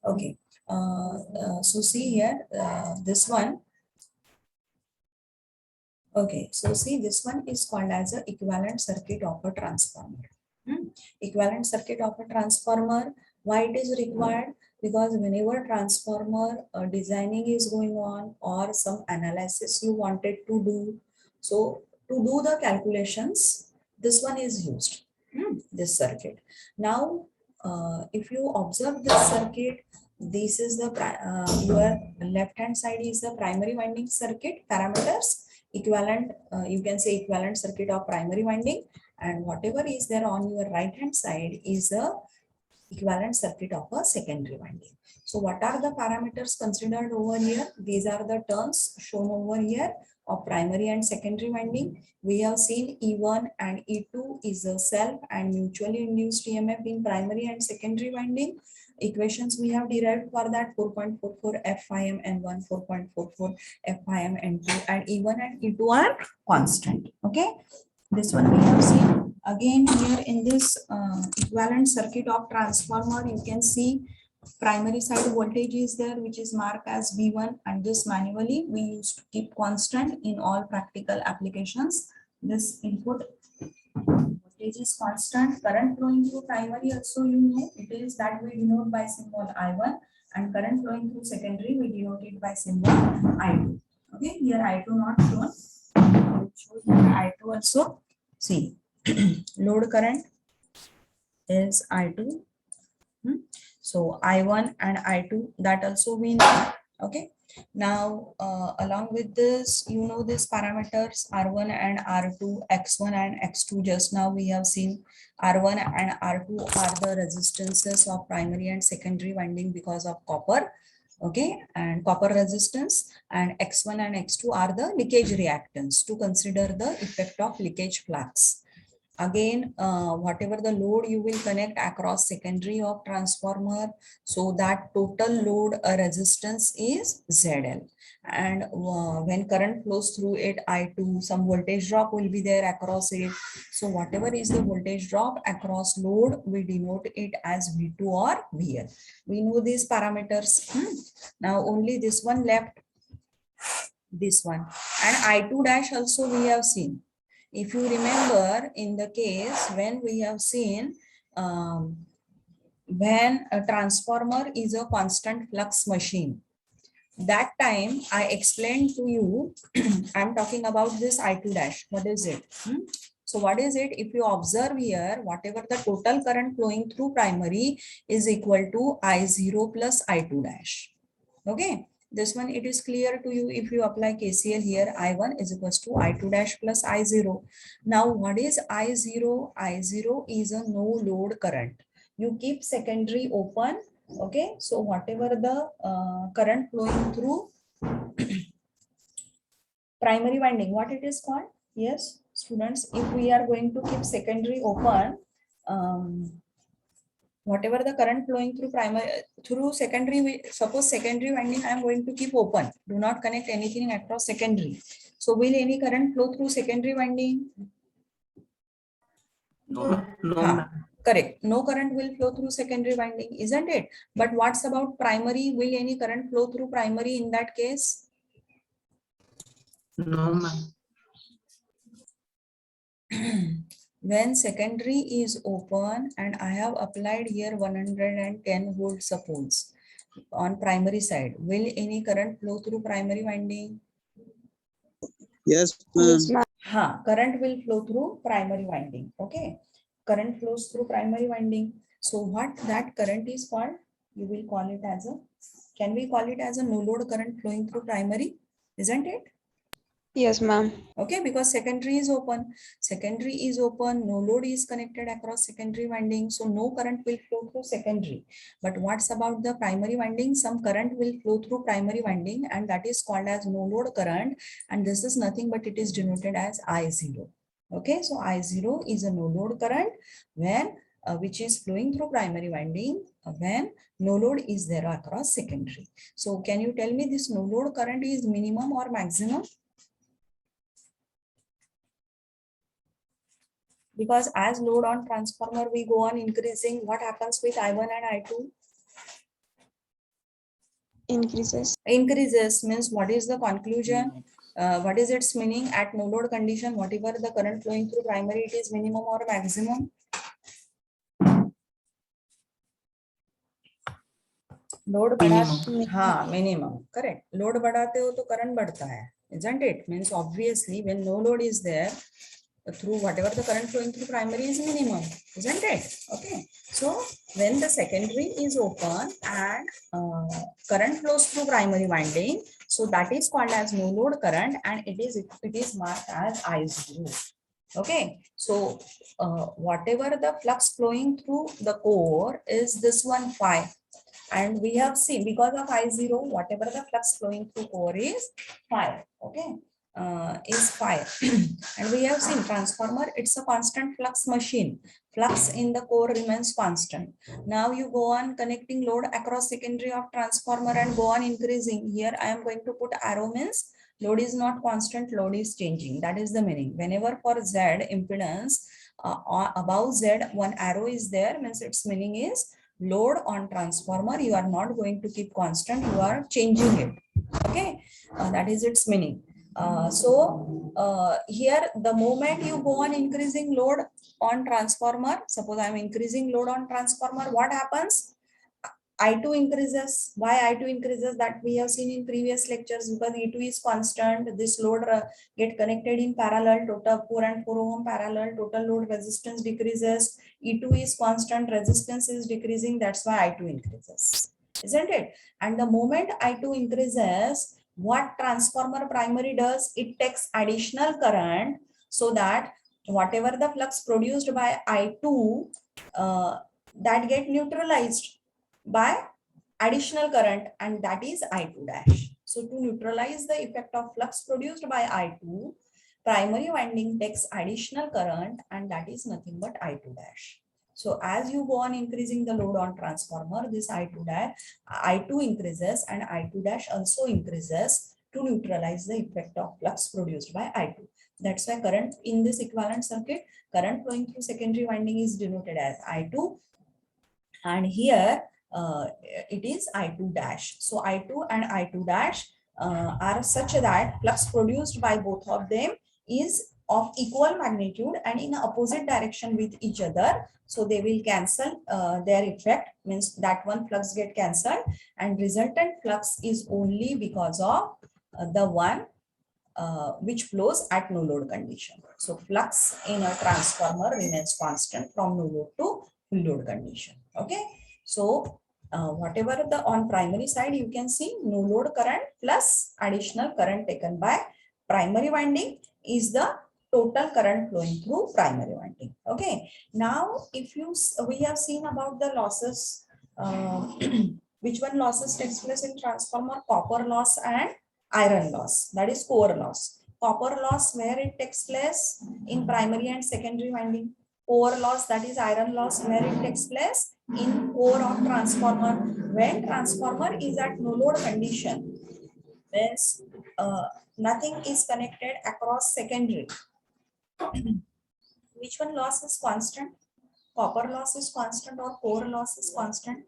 Okay. So see here, this one. Okay, so see, this one is called as a equivalent circuit of a transformer. Equivalent circuit of a transformer. Why it is required? Because whenever transformer designing is going on or some analysis you wanted to do, so to do the calculations, this one is used. This circuit. Now, if you observe this circuit, this is the your left hand side is the primary winding circuit parameters, equivalent, you can say equivalent circuit of primary winding, and whatever is there on your right hand side is a equivalent circuit of a secondary winding. So what are the parameters considered over here? These are the terms shown over here of primary and secondary winding. We have seen E1 and E2 is a self and mutually induced EMF in primary and secondary winding. Equations we have derived for that: 4.44 F5M N1, 4.44 F5M N2, and E1 and E2 are constant. Okay, this one we have seen. Again, here in this equivalent circuit of transformer, you can see primary side voltage is there, which is marked as V1, and this manually we used to keep constant in all practical applications. This input voltage is constant. Current flowing through primary also, you know, it is that we denote by symbol I1, and current flowing through secondary we denote it by symbol I2. Okay, here I2 not shown. I will show here I2 also. See, load current is I2. So I1 and I2, that also we know. Okay. Now, along with this, you know, these parameters R1 and R2, X1 and X2. Just now we have seen R1 and R2 are the resistances of primary and secondary winding because of copper. Okay, and copper resistance, and X1 and X2 are the leakage reactance to consider the effect of leakage flux. Again, whatever the load you will connect across secondary of transformer, so that total load resistance is ZL. And when current flows through it, I2, some voltage drop will be there across it. So whatever is the voltage drop across load, we denote it as V2 or VL. We know these parameters. Now only this one left, this one. And I2 dash also we have seen. If you remember, in the case when we have seen when a transformer is a constant flux machine, that time I explained to you, I'm talking about this I2 dash. What is it? So what is it? If you observe here, whatever the total current flowing through primary is equal to I0 plus I2 dash. Okay. This one, it is clear to you. If you apply KCL here, I1 is equals to I2 dash plus I0. Now, what is I0? I0 is a no load current. You keep secondary open. Okay. So whatever the current flowing through primary winding, what it is called? Yes, students, if we are going to keep secondary open, whatever the current flowing through primary, through secondary, suppose secondary winding I am going to keep open, do not connect anything across secondary. So will any current flow through secondary winding? No, correct. No current will flow through secondary winding, isn't it? But what's about primary? Will any current flow through primary in that case? No, ma'am. When secondary is open and I have applied here 110 volt suppose on primary side, will any current flow through primary winding? Yes, ma'am. Current will flow through primary winding. Okay, current flows through primary winding. So what that current is called? You will call it as a, can we call it as a no load current flowing through primary? Isn't it? Yes, ma'am. Okay, because secondary is open. Secondary is open, no load is connected across secondary winding, so no current will flow through secondary. But what's about the primary winding? Some current will flow through primary winding, and that is called as no load current, and this is nothing but it is denoted as I0. Okay, so I0 is a no load current when which is flowing through primary winding when no load is there across secondary. So can you tell me this no load current is minimum or maximum? Because as load on transformer we go on increasing, what happens with I1 and I2? Increases. Increases means what is the conclusion? What is its meaning? At no load condition, whatever the current flowing through primary, it is minimum or maximum? Load बढ़ा, हाँ minimum, correct. Load बढ़ाते हो तो current बढ़ता है, isn't it? Means obviously when no load is there, through whatever the current flowing through primary is minimum, isn't it? Okay, so when the secondary is open and current flows through primary winding, so that is called as no load current, and it is marked as I0. Okay, so whatever the flux flowing through the core is this one phi. And we have seen because of I0, whatever the flux flowing through core is phi. Okay, is phi. And we have seen transformer, it's a constant flux machine. Flux in the core remains constant. Now you go on connecting load across secondary of transformer and go on increasing. Here I am going to put arrow, means load is not constant, load is changing. That is the meaning. Whenever for Z impedance above Z one arrow is there, means its meaning is load on transformer you are not going to keep constant, you are changing it. Okay, that is its meaning. Here the moment you go on increasing load on transformer, suppose I am increasing load on transformer, what happens? I2 increases. Why I2 increases? That we have seen in previous lectures, because E2 is constant. This load get connected in parallel, total 4 and 4 ohm parallel, total load resistance decreases. E2 is constant, resistance is decreasing. That's why I2 increases, isn't it? And the moment I2 increases, what transformer primary does? It takes additional current, so that whatever the flux produced by I2, that get neutralized by additional current, and that is I2 dash. So to neutralize the effect of flux produced by I2, primary winding takes additional current, and that is nothing but I2 dash. So as you go on increasing the load on transformer, this I2 increases and I2 dash also increases to neutralize the effect of flux produced by I2. That's why current in this equivalent circuit, current flowing through secondary winding is denoted as I2, and here it is I2 dash. So I2 and I2 dash are such that flux produced by both of them is of equal magnitude and in opposite direction with each other. So they will cancel their effect, means that one flux get cancelled, and resultant flux is only because of the one which flows at no load condition. So flux in a transformer remains constant from no load to full load condition. Okay, so whatever the on primary side, you can see no load current plus additional current taken by primary winding is the total current flowing through primary winding. Okay, now if you we have seen about the losses, which one losses takes place in transformer? Copper loss and iron loss, that is core loss. Copper loss, where it takes place? In primary and secondary winding. Core loss, that is iron loss, where it takes place? In core of transformer. When transformer is at no load condition, means nothing is connected across secondary. Which one loss is constant? Copper loss is constant or core loss is constant?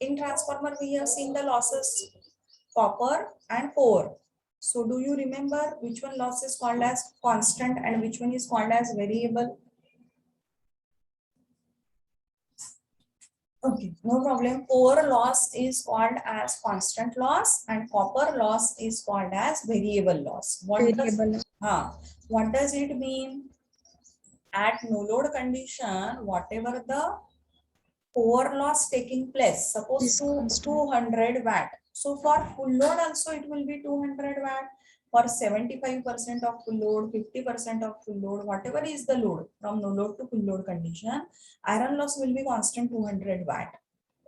In transformer, we have seen the losses copper and core. So do you remember which one loss is called as constant and which one is called as variable? Okay, no problem. Core loss is called as constant loss and copper loss is called as variable loss. What does it mean? At no load condition, whatever the core loss taking place, suppose 200 watt. So for full load also it will be 200 watt. For 75% of full load, 50% of full load, whatever is the load from no load to full load condition, iron loss will be constant 200 watt.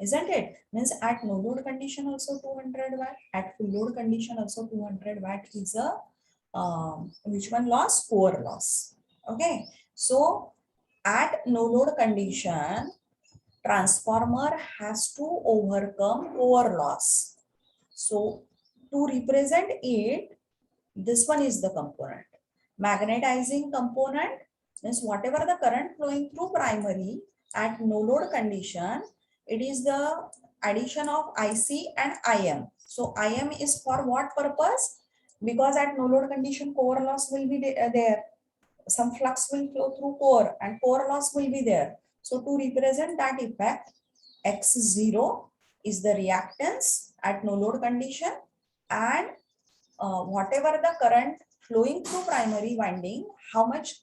Isn't it? Means at no load condition also 200 watt, at full load condition also 200 watt is a which one loss? Core loss. Okay. So at no load condition, transformer has to overcome core loss. So to represent it, this one is the component. Magnetizing component means whatever the current flowing through primary at no load condition, It is the addition of IC and IM. So IM is for what purpose? Because at no load condition, core loss will be there. Some flux will flow through core and core loss will be there. So to represent that effect, X0 is the reactance at no load condition, and whatever the current flowing through primary winding, how much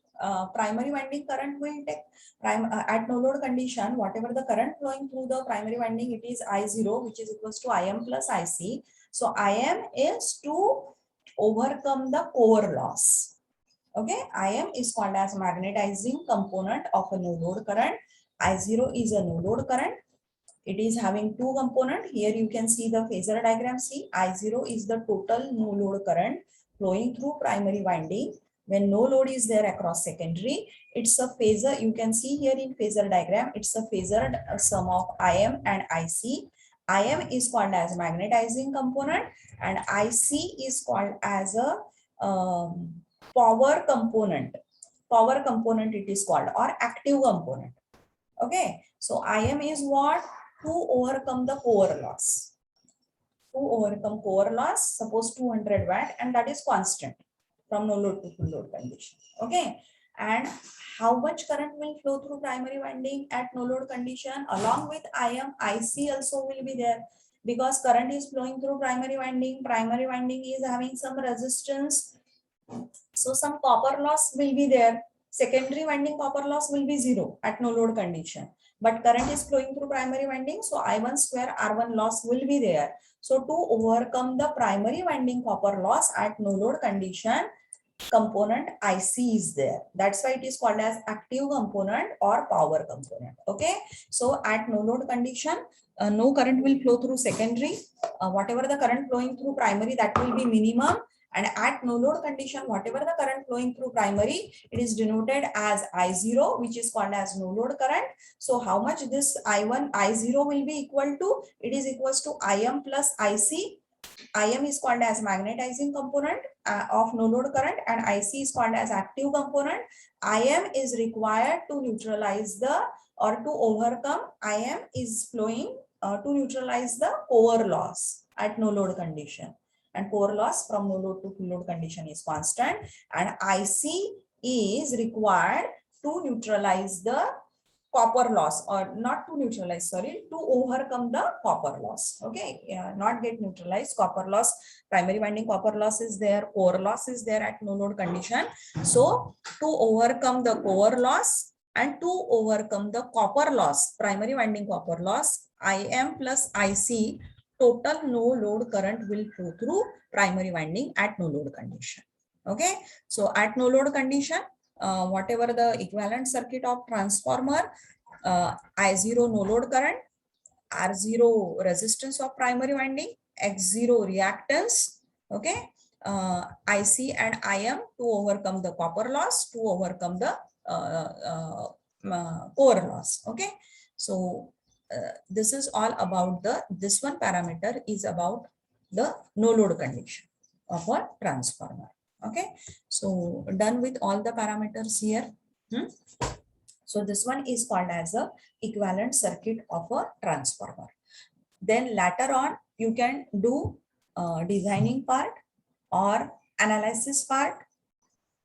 primary winding current will take at no load condition, whatever the current flowing through the primary winding, it is I0, which is equals to Im plus IC. So Im is to overcome the core loss. Okay, Im is called as magnetizing component of a no load current. I0 is a no load current. It is having two components. Here you can see the phasor diagram. See, I0 is the total no load current flowing through primary winding when no load is there across secondary. It's a phasor. You can see here in phasor diagram, it's a phasor sum of Im and IC. Im is called as magnetizing component and IC is called as a power component. Power component it is called, or active component. Okay, so Im is what? To overcome the core loss. To overcome core loss, suppose 200 watt, and that is constant from no load to full load condition. Okay, and how much current will flow through primary winding at no load condition? Along with Im, IC also will be there, because current is flowing through primary winding. Primary winding is having some resistance, so some copper loss will be there. Secondary winding copper loss will be 0 at no load condition, but current is flowing through primary winding, so I1 square R1 loss will be there. So to overcome the primary winding copper loss at no load condition, component IC is there. That's why it is called as active component or power component. Okay, so at no load condition, no current will flow through secondary. Whatever the current flowing through primary, that will be minimum. And at no load condition, whatever the current flowing through primary, it is denoted as I0, which is called as no load current. So how much this I1, I0 will be equal to? It is equals to Im plus IC. Im is called as magnetizing component of no load current, and IC is called as active component. Im is required to neutralize the, or to overcome, Im is flowing to neutralize the core loss at no load condition. And core loss from no load to full load condition is constant, and IC is required to neutralize the copper loss, or not to neutralize, sorry, to overcome the copper loss. Okay, not get neutralized, copper loss, primary winding copper loss is there, core loss is there at no load condition. So to overcome the core loss and to overcome the copper loss, primary winding copper loss, Im plus IC, total no load current will flow through primary winding at no load condition. Okay, so at no load condition, whatever the equivalent circuit of transformer, I0 no load current, R0 resistance of primary winding, X0 reactance, okay, IC and Im to overcome the copper loss, to overcome the core loss. Okay, so this is all about this one parameter is about the no load condition of a transformer. Okay, so done with all the parameters here. So this one is called as a equivalent circuit of a transformer. Then later on you can do designing part or analysis part.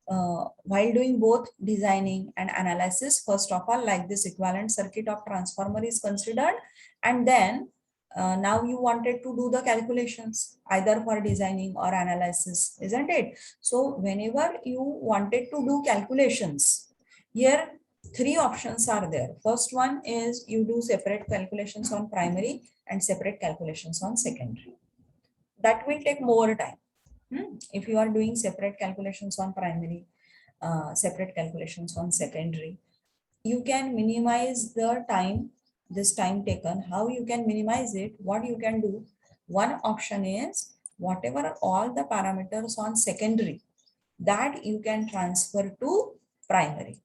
While doing both designing and analysis, first of all, like this equivalent circuit of transformer is considered, and then now you wanted to do the calculations either for designing or analysis, isn't it? So whenever you wanted to do calculations, here three options are there. First one is you do separate calculations on primary and separate calculations on secondary. That will take more time. If you are doing separate calculations on primary, separate calculations on secondary, you can minimize the time, this time taken. How you can minimize it? What you can do? One option is whatever all the parameters on secondary, that you can transfer to primary.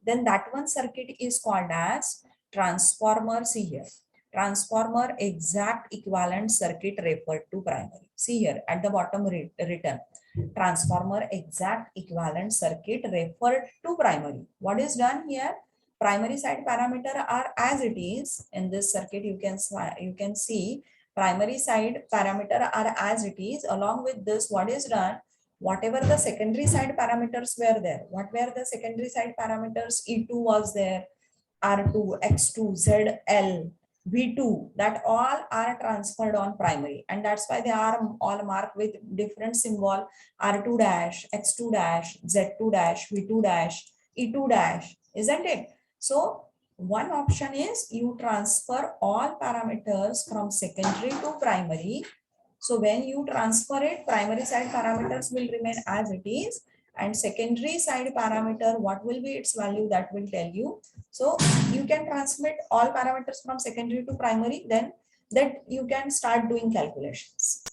Then that one circuit is called as transformer. See here, transformer exact equivalent circuit referred to primary. See here at the bottom written, transformer exact equivalent circuit referred to primary. What is done here? primary side parameter are as it is in this circuit. You can see primary side parameter are as it is. Along with this, what is done, whatever the secondary side parameters were there, what were the secondary side parameters? E2 was there, R2, X2, ZL, V2, that all are transferred on primary, and that's why they are all marked with different symbol, R2 dash, X2 dash, Z2 dash, V2 dash, E2 dash, isn't it? So one option is you transfer all parameters from secondary to primary. So when you transfer it, primary side parameters will remain as it is, and secondary side parameter, what will be its value, that will tell you. So you can transmit all parameters from secondary to primary, then that you can start doing calculations.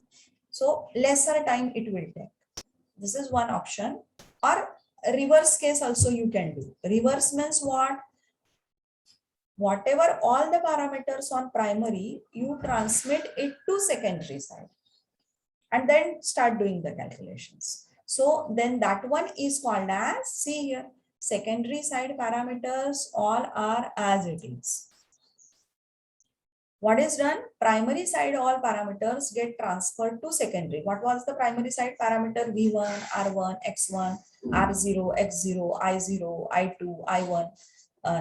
So lesser time it will take. This is one option. Or reverse case also you can do. Reverse means what? Whatever all the parameters on primary, you transmit it to secondary side and then start doing the calculations. So then that one is called as, see here, secondary side parameters all are as it is. What is done? Primary side all parameters get transferred to secondary. What was the primary side parameter? V1, R1, X1, R0, X0, I0, I2, I1.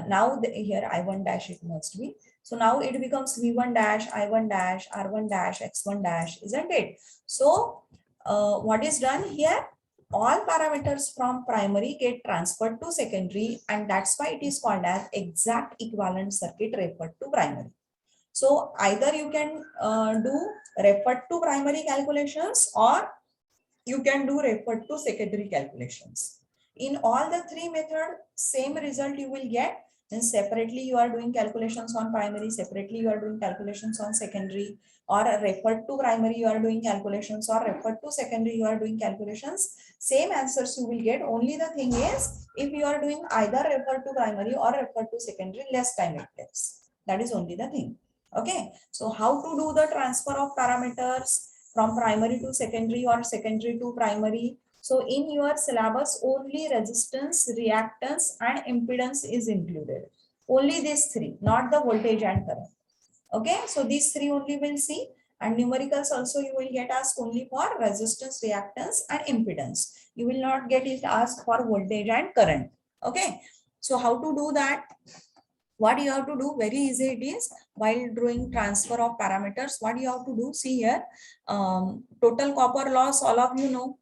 Now here I1 dash it must be. So now it becomes V1 dash, I1 dash, R1 dash, X1 dash, isn't it? So what is done here? All parameters from primary get transferred to secondary, and that's why it is called as exact equivalent circuit referred to primary. So either you can do referred to primary calculations, or you can do referred to secondary calculations. In all the three methods, same result you will get. Then separately you are doing calculations on primary, separately you are doing calculations on secondary, or referred to primary you are doing calculations, or referred to secondary you are doing calculations. Same answers you will get. Only the thing is, if you are doing either referred to primary or referred to secondary, less time it takes. That is only the thing. Okay, so how to do the transfer of parameters from primary to secondary or secondary to primary? So in your syllabus, only resistance, reactance and impedance is included. Only these three, not the voltage and current. Okay, so these three only will see, and numericals also you will get asked only for resistance, reactance and impedance. You will not get it asked for voltage and current. Okay, so how to do that? What you have to do, very easy it is. While doing transfer of parameters, what you have to do, see here, total copper loss, all of you know.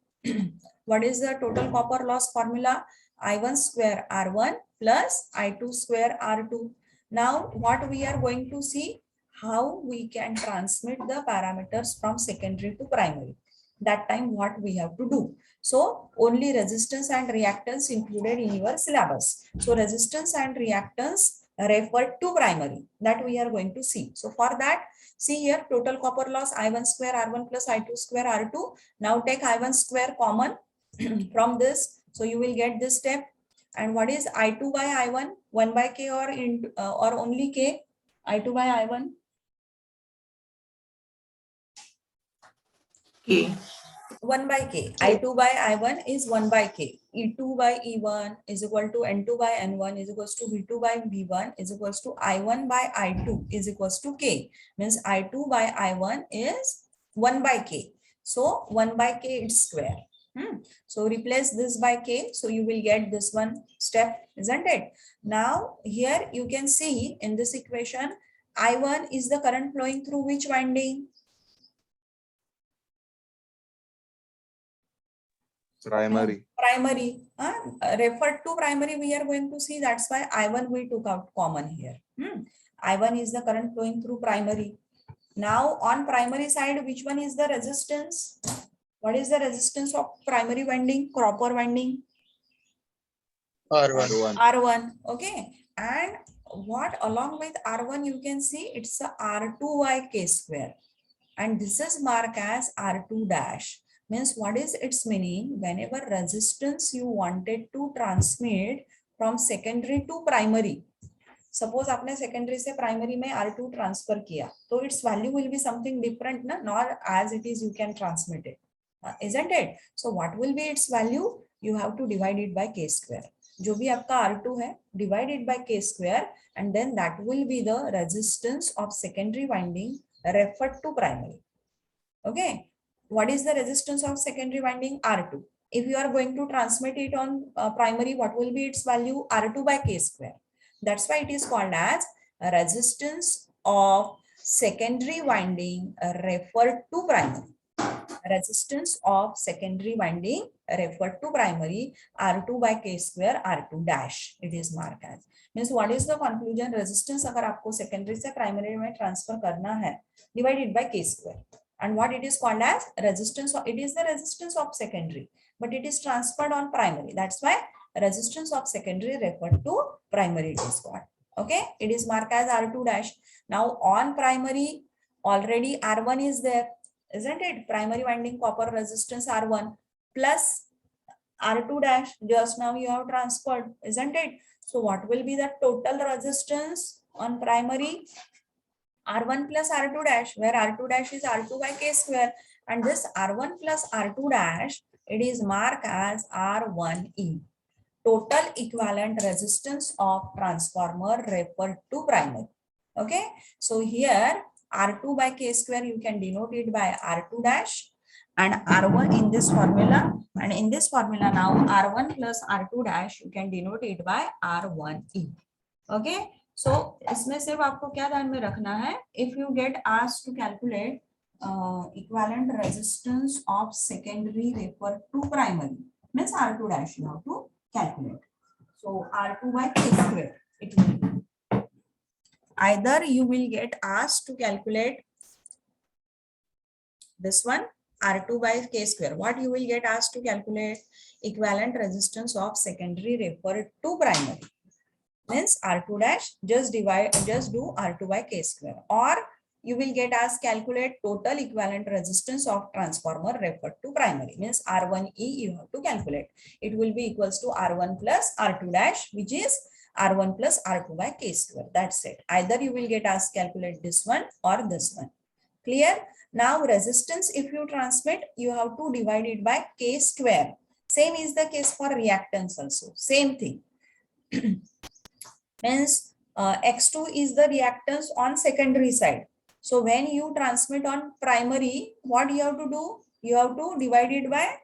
What is the total copper loss formula? I1 square R1 plus I2 square R2. Now what we are going to see, how we can transmit the parameters from secondary to primary. That time what we have to do. So only resistance and reactance included in your syllabus. So resistance and reactance referred to primary, that we are going to see. So for that, see here, total copper loss I1 square R1 plus I2 square R2. Now take I1 square common from this. So you will get this step. And what is I2 by I1? 1 by K or only K? I2 by I1? K. 1 by K. I2 by I1 is 1 by K. E2 by E1 is equal to N2 by N1 is equals to V2 by V1 is equals to I1 by I2 is equals to K. Means I2 by I1 is 1 by K. So 1 by K it's square. So replace this by K. So you will get this one step, isn't it? Now here you can see in this equation, I1 is the current flowing through which winding? Primary. Primary. Referred to primary, we are going to see. That's why I1 we took out common here. I1 is the current flowing through primary. Now on primary side, which one is the resistance? What is the resistance of primary winding, copper winding? R1. R1. Okay. And what along with R1 you can see it's a R2 by K square. And this is marked as R2 dash. Means what is its meaning? Whenever resistance you wanted to transmit from secondary to primary, suppose आपने secondary से primary में R2 transfer किया, तो its value will be something different, na? Not as it is you can transmit it, isn't it? So what will be its value? You have to divide it by K square. जो भी आपका R2 है divided by K square and then that will be the resistance of secondary winding referred to primary. Okay, what is the resistance of secondary winding? R2. If you are going to transmit it on primary, what will be its value? R2 by K square. That's why it is called as a resistance of secondary winding referred to primary. Resistance of secondary winding referred to primary, R2 by K square, R2 dash. It is marked as. Means what is the conclusion? Resistance अगर आपको secondary से primary में transfer करना है, divided by K square. And what it is called as resistance, it is the resistance of secondary, but it is transferred on primary. That's why resistance of secondary referred to primary it is called. Okay, it is marked as R2 dash. Now on primary already R1 is there, isn't it? Primary winding copper resistance R1 plus R2 dash, just now you have transferred, isn't it? So what will be the total resistance on primary? R1 plus R2 dash, where R2 dash is R2 by K square, and this R1 plus R2 dash, it is marked as R1E. Total equivalent resistance of transformer referred to primary. Okay, so here R2 by K square, you can denote it by R2 dash and R1 in this formula, and in this formula now R1 plus R2 dash, you can denote it by R1E. Okay, so इसमें सिर्फ आपको क्या ध्यान में रखना है, if you get asked to calculate equivalent resistance of secondary referred to primary, means R2 dash you have to calculate. So R2 by K square it will be. Either you will get asked to calculate this one R2 by K square. What you will get asked to calculate? Equivalent resistance of secondary referred to primary. Means R2 dash, just do R2 by K square, or you will get asked calculate total equivalent resistance of transformer referred to primary, means R1E you have to calculate. It will be equals to R1 plus R2 dash, which is R1 plus R2 by K square. That's it. Either you will get asked calculate this one or this one. Clear? Now resistance, if you transmit, you have to divide it by K square. Same is the case for reactance also. Same thing. Means X2 is the reactance on secondary side. So when you transmit on primary, what you have to do? You have to divide it by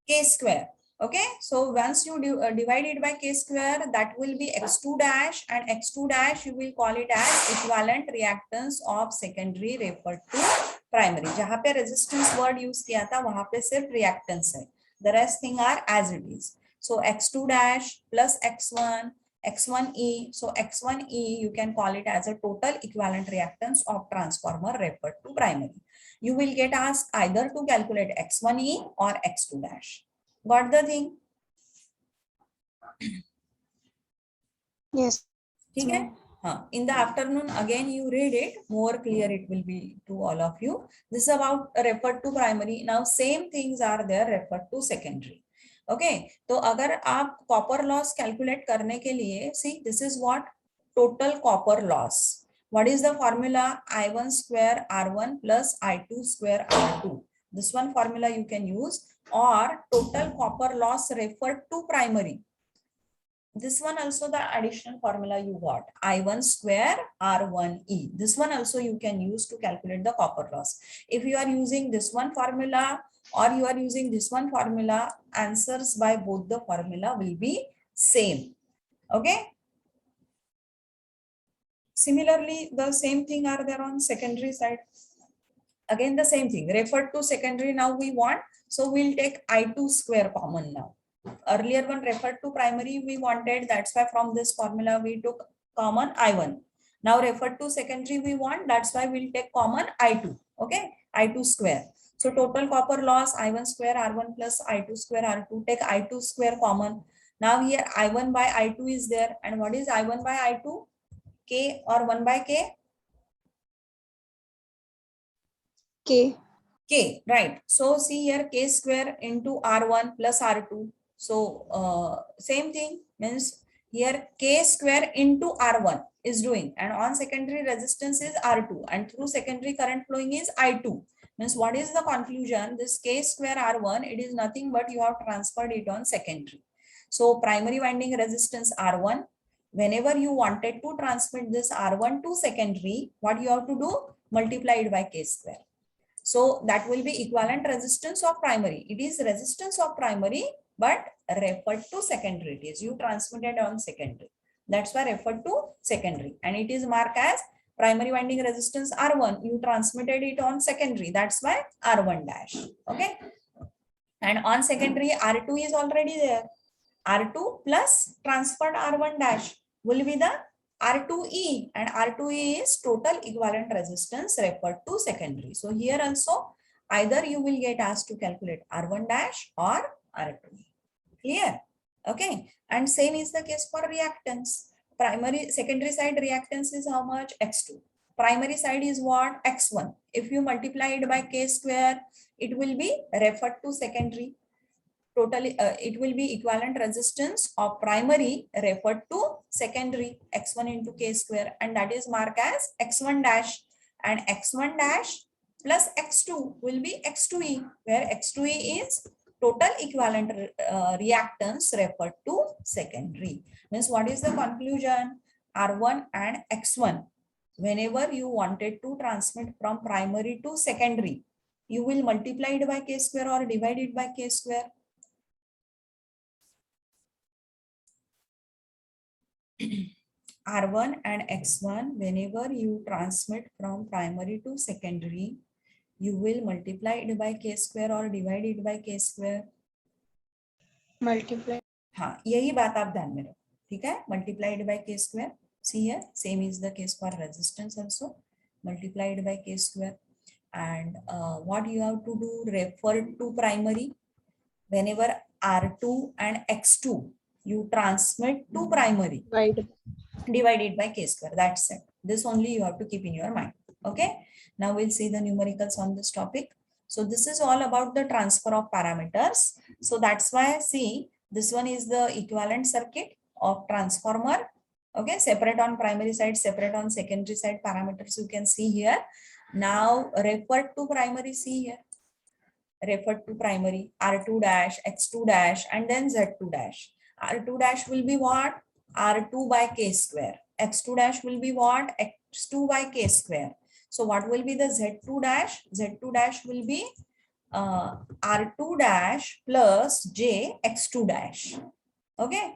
K square. Okay, so once you divide it by K square, that will be X2 dash, and X2 dash you will call it as equivalent reactance of secondary referred to primary. जहाँ पे resistance word use किया था वहाँ पे सिर्फ reactance है. The rest thing are as it is. So X2 dash plus X1, X1E. So X1E you can call it as a total equivalent reactance of transformer referred to primary. You will get asked either to calculate X1E or X2 dash. Got the thing? Yes. ठीक है? हाँ. In the afternoon again you read it, more clear it will be to all of you. This is about referred to primary. Now same things are there referred to secondary. Okay, तो अगर आप copper loss calculate करने के लिए, see this is what total copper loss. What is the formula? I1 square R1 plus I2 square R2. This one formula you can use, or total copper loss referred to primary. This one also the additional formula you got, I1 square R1E. This one also you can use to calculate the copper loss. If you are using this one formula or you are using this one formula, answers by both the formula will be same. Okay. Similarly, the same thing are there on secondary side. Again, the same thing, referred to secondary now we want. So we'll take I2 square common now. Earlier one referred to primary we wanted, that's why from this formula we took common I1. Now referred to secondary we want, that's why we'll take common I2. Okay, I2 square. So total copper loss I1 square R1 plus I2 square R2. Take I2 square common. Now here I1 by I2 is there, and what is I1 by I2? K or 1 by K? K. K, right. So see here K square into R1 plus R2. So same thing, means here K square into R1 is doing, and on secondary resistance is R2, and through secondary current flowing is I2. Means what is the conclusion? This K square R1, it is nothing but you have transferred it on secondary. So primary winding resistance R1, whenever you wanted to transmit this R1 to secondary, what you have to do? Multiply it by K square. So that will be equivalent resistance of primary. It is resistance of primary, but referred to secondary. It is you transmitted on secondary. That's why referred to secondary. And it is marked as primary winding resistance R1. You transmitted it on secondary. That's why R1 dash. Okay. And on secondary, R2 is already there. R2 plus transferred R1 dash will be the R2E, and R2E is total equivalent resistance referred to secondary. So here also either you will get asked to calculate R1 dash or R2. Clear? Okay. And same is the case for reactance. Secondary side reactance is how much? X2. Primary side is what? X1. If you multiply it by K square, it will be referred to secondary. Totally, it will be equivalent resistance of primary referred to secondary, X1 into K square, and that is marked as X1 dash, and X1 dash plus X2 will be X2E, where X2E is total equivalent reactance referred to secondary. Means what is the conclusion? R1 and X1, whenever you wanted to transmit from primary to secondary, you will multiply it by K square or divide it by K square. R1 and X1, whenever you transmit from primary to secondary, you will multiply it by K square or divide it by K square. Multiply. हाँ, यही बात आप ध्यान में रखो, ठीक है? Multiplied by K square. See here, same is the case for resistance also. Multiplied by K square. And what you have to do? Refer to primary. Whenever R2 and X2 you transmit to primary, divided by K square. That's it. This only you have to keep in your mind. Okay. Now we'll see the numericals on this topic. So this is all about the transfer of parameters. So that's why see, this one is the equivalent circuit of transformer. Okay. Separate on primary side, separate on secondary side parameters you can see here. Now refer to primary, see here. Referred to primary, R2 dash, X2 dash, and then Z2 dash. R2 dash will be what? R2 by K square. X2 dash will be what? X2 by K square. So what will be the Z2 dash? Z2 dash will be R2 dash plus J X2 dash. Okay.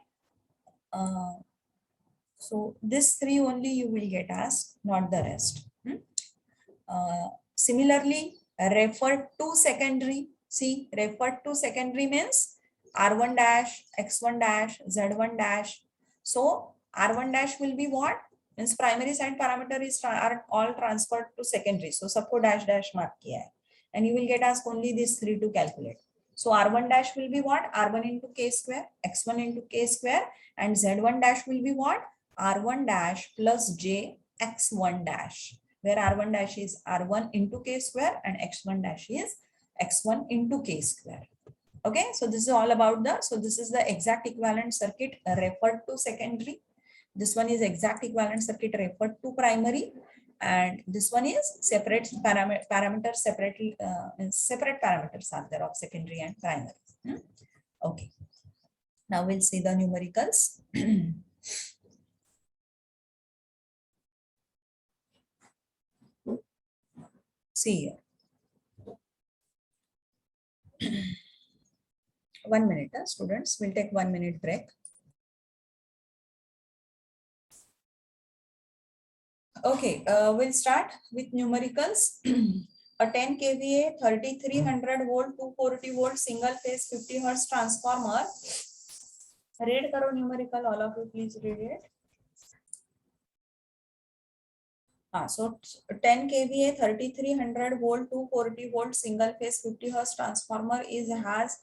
So this three only you will get asked, not the rest. Similarly, referred to secondary. See, referred to secondary means R1 dash, X1 dash, Z1 dash. So R1 dash will be what? Means primary side parameter is are all transferred to secondary. So सबको dash dash mark किया है. And you will get asked only these three to calculate. So R1 dash will be what? R1 into K square, X1 into K square, and Z1 dash will be what? R1 dash plus J X1 dash, where R1 dash is R1 into K square and X1 dash is X1 into K square. Okay, so this is all about so this is the exact equivalent circuit referred to secondary. This one is exact equivalent circuit referred to primary. And this one is separate parameters, separately separate parameters are there of secondary and primary. Okay, now we'll see the numericals. See here. 1 minute, students. We'll take 1 minute break. Okay, we'll start with numericals. A 10 kVA, 3300 volt, 240 volt, single phase, 50 hertz transformer. Read karo numerical, all of you please read it. So 10 kVA, 3300 volt, 240 volt, single phase, 50 hertz transformer has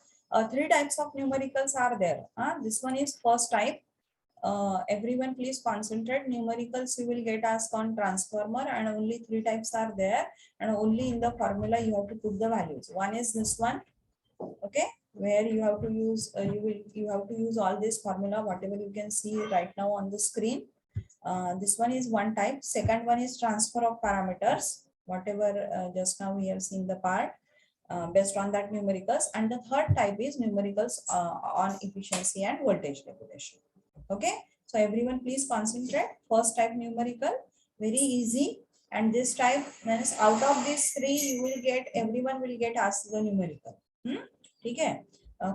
three types of numericals are there. This one is first type. Everyone please concentrate. Numericals you will get asked on transformer, and only three types are there, and only in the formula you have to put the values. One is this one, okay, where you have to use you have to use all this formula, whatever you can see right now on the screen. This one is one type. Second one is transfer of parameters, whatever just now we have seen the part based on that numericals, and the third type is numericals on efficiency and voltage regulation. Okay, so everyone please concentrate. First type numerical, very easy, and this type means out of these three you will get, everyone will get asked the numerical. ठीक है,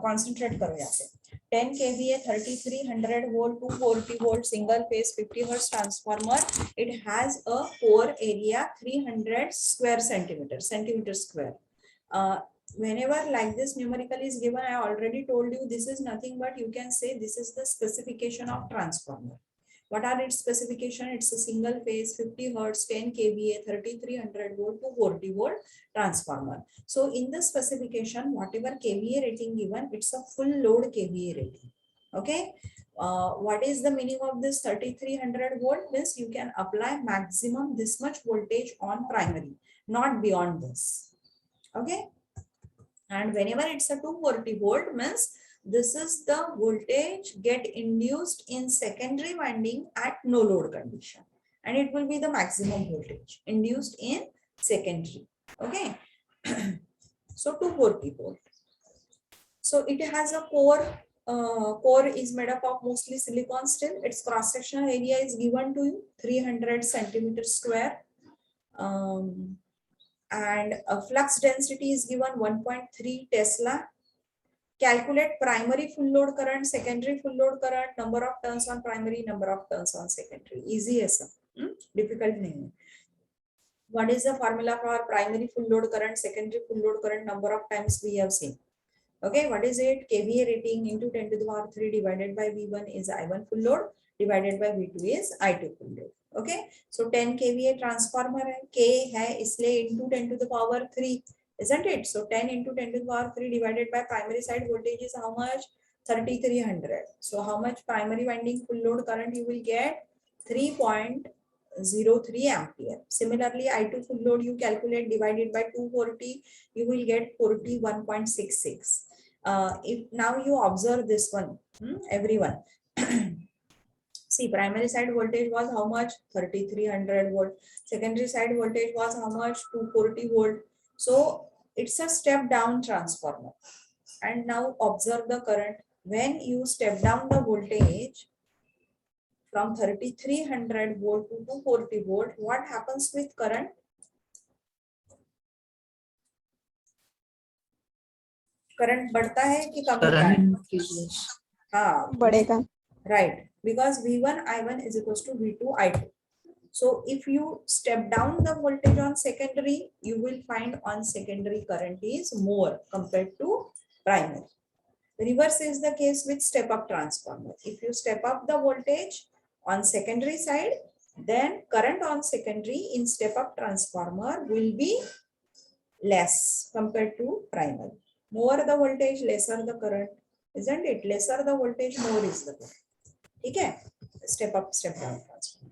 concentrate करो यहाँ पे. 10 kVA 3300 volt 240 volt single phase 50 hertz transformer. It has a core area 300 square centimeter square. Whenever like this numerical is given, I already told you this is nothing but you can say this is the specification of transformer. What are its specification? It's a single phase 50 hertz 10 kVA 3300 volt 240 volt transformer. So in the specification, whatever kVA rating given, it's a full load kVA rating. Okay, what is the meaning of this 3300 volt? Means you can apply maximum this much voltage on primary, not beyond this. Okay, and whenever it's a 240 volt means this is the voltage get induced in secondary winding at no load condition, and it will be the maximum voltage induced in secondary. Okay, so 240 volt. So it has a core. Core is made up of mostly silicon steel. Its cross sectional area is given to you 300 centimeter square. And a flux density is given 1.3 Tesla. Calculate primary full load current, secondary full load current, number of turns on primary, number of turns on secondary. Easy है सब, difficult नहीं है. What is the formula for primary full load current, secondary full load current? Number of times we have seen. Okay, what is it? KVA rating into 10 to the power 3 divided by V1 is I1 full load divided by V2 is I2 full load. Okay, so 10 kVA transformer है, K है इसलिए into 10 to the power 3, isn't it? So 10 into 10 to the power 3 divided by primary side voltage is how much? 3300. So how much primary winding full load current you will get? 3.03 ampere. Similarly, I2 full load you calculate divided by 240, you will get 41.66. If now you observe this one, everyone. See, primary side voltage was how much? 3300 volt. Secondary side voltage was how much? 240 volt. So it's a step down transformer. And now observe the current. When you step down the voltage from 3300 volt to 240 volt, what happens with current? Current बढ़ता है कि कम होता है? हाँ, बढ़ेगा. right, because V1 I1 is equals to V2 I2. So if you step down the voltage on secondary, you will find on secondary current is more compared to primary. Reverse is the case with step up transformer. If you step up the voltage on secondary side, then current on secondary in step up transformer will be less compared to primary. More the voltage, lesser the current, isn't it? Lesser the voltage, more is the current. Okay, step up, step down transformer.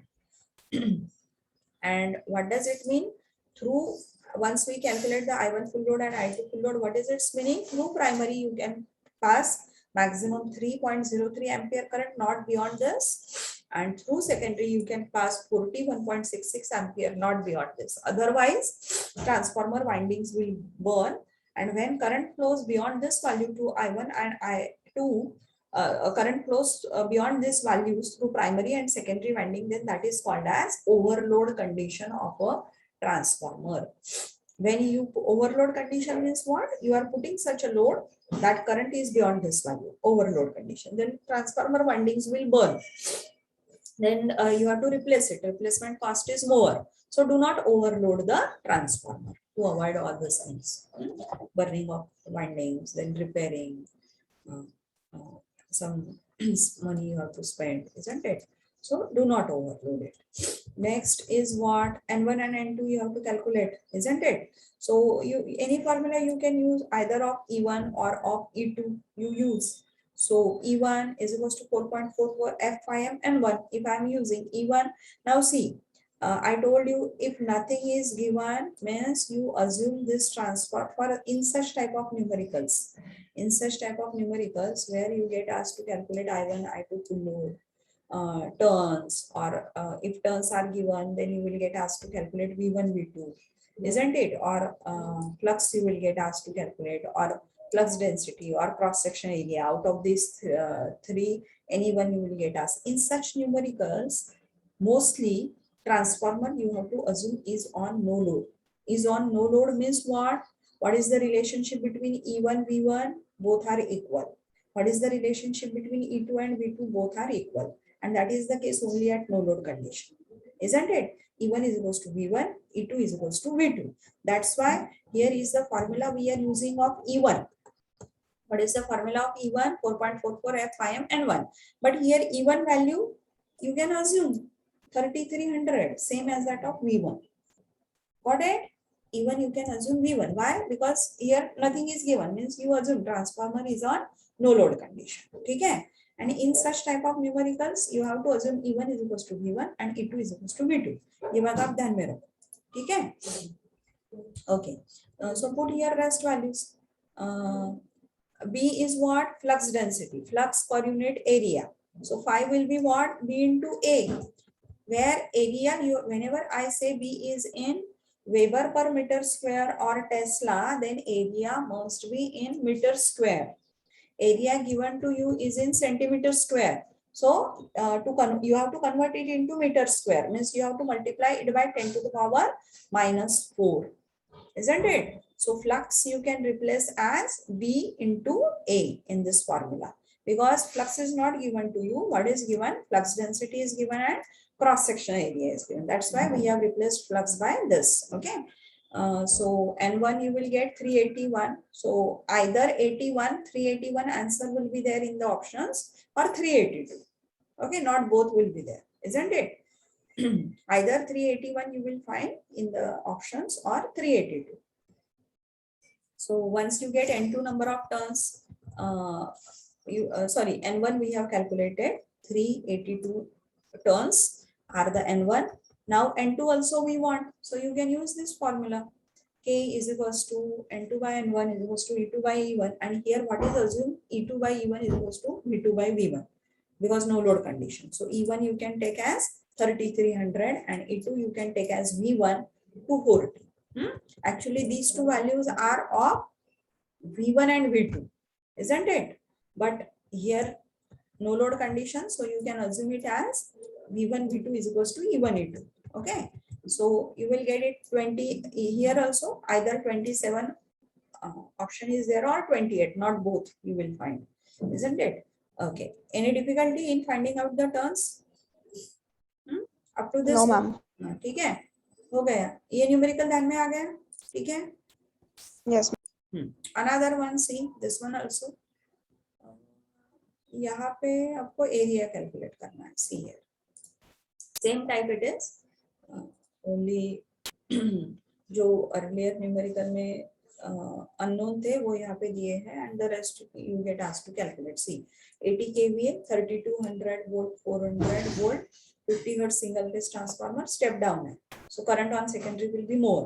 And what does it mean? Through, once we calculate the I1 full load and I2 full load, what is its meaning? Through primary you can pass maximum 3.03 ampere current, not beyond this, and through secondary you can pass 41.66 ampere, not beyond this. Otherwise transformer windings will burn, and when current flows beyond this value to I1 and I2, current flows beyond these values through primary and secondary winding, then that is called as overload condition of a transformer. When you overload condition means what? You are putting such a load that current is beyond this value, overload condition. Then transformer windings will burn. Then you have to replace it. Replacement cost is more. So do not overload the transformer to avoid all these things. Burning of windings, then repairing. Some money you have to spend, isn't it? So do not overload it. Next is what? N1 and N2 you have to calculate, isn't it? So you, any formula you can use either of E1 or of E2 you use. So E1 is equals to 4.44 F5M N1 if I'm using E1. Now see, I told you if nothing is given means you assume this transfer for in such type of numericals. In such type of numericals where you get asked to calculate I1, I2 full load, turns, or if turns are given, then you will get asked to calculate V1, V2. isn't it? Or flux you will get asked to calculate, or flux density, or cross section area. Out of these three, any one you will get asked. In such numericals, mostly transformer you have to assume is on no load. Is on no load means what? What is the relationship between E1, V1? Both are equal. What is the relationship between E2 and V2? Both are equal. And that is the case only at no load condition. Isn't it? E1 is equals to V1, E2 is equals to V2. That's why here is the formula we are using of E1. What is the formula of E1? 4.44 F, IM, and 1. But here E1 value, you can assume 3300, same as that of V1. Got it? Even you can assume V1. Why? Because here nothing is given, means you assume transformer is on no load condition. Okay? And in such type of numericals, you have to assume E1 is equals to V1 and E2 is equals to V2. ये बात आप ध्यान में रखो. ठीक है? Okay. So put here rest values. B is what? Flux density, flux per unit area. So 5 will be what? B into A. Where area, whenever I say B is in Weber per meter square or Tesla, then area must be in meter square. Area given to you is in centimeter square. So you have to convert it into meter square, means you have to multiply it by 10 to the power minus 4. Isn't it? So flux you can replace as B into A in this formula, because flux is not given to you. What is given? Flux density is given and cross section area is given. That's why we have replaced flux by this. Okay. So N1 you will get 381. So either 81, 381 answer will be there in the options, or 382. Okay, not both will be there, isn't it? Either 381 you will find in the options, or 382. So once you get N2 number of turns, N1 we have calculated 382 turns are the N1. Now N2 also we want, so you can use this formula. K is equals to N2 by N1 is equals to E2 by E1, and here what is assumed? E2 by E1 is equals to V2 by V1, because no load condition. So E1 you can take as 3300 and E2 you can take as V1 240. Actually these two values are of V1 and V2, isn't it? But here no load condition, so you can assume it as V1 V2 is equals to E1 E2. Okay, so you will get it 20 here also, either 27 option is there, or 28, not both you will find, isn't it? Okay, any difficulty in finding out the turns up to this? No, ma'am. ठीक है, हो गया ये numerical ध्यान में आ गया. ठीक है. Yes. Another one, see this one also. यहाँ पे आपको एरिया कैलकुलेट करना है. See here same type it is, only जो अर्लियर न्यूमेरिकल में अननोन थे वो यहाँ पे दिए हैं, and the rest you get asked to calculate. See 80 kVA 3200 volt 400 volt 50 hertz single phase transformer step down है. So current on secondary will be more.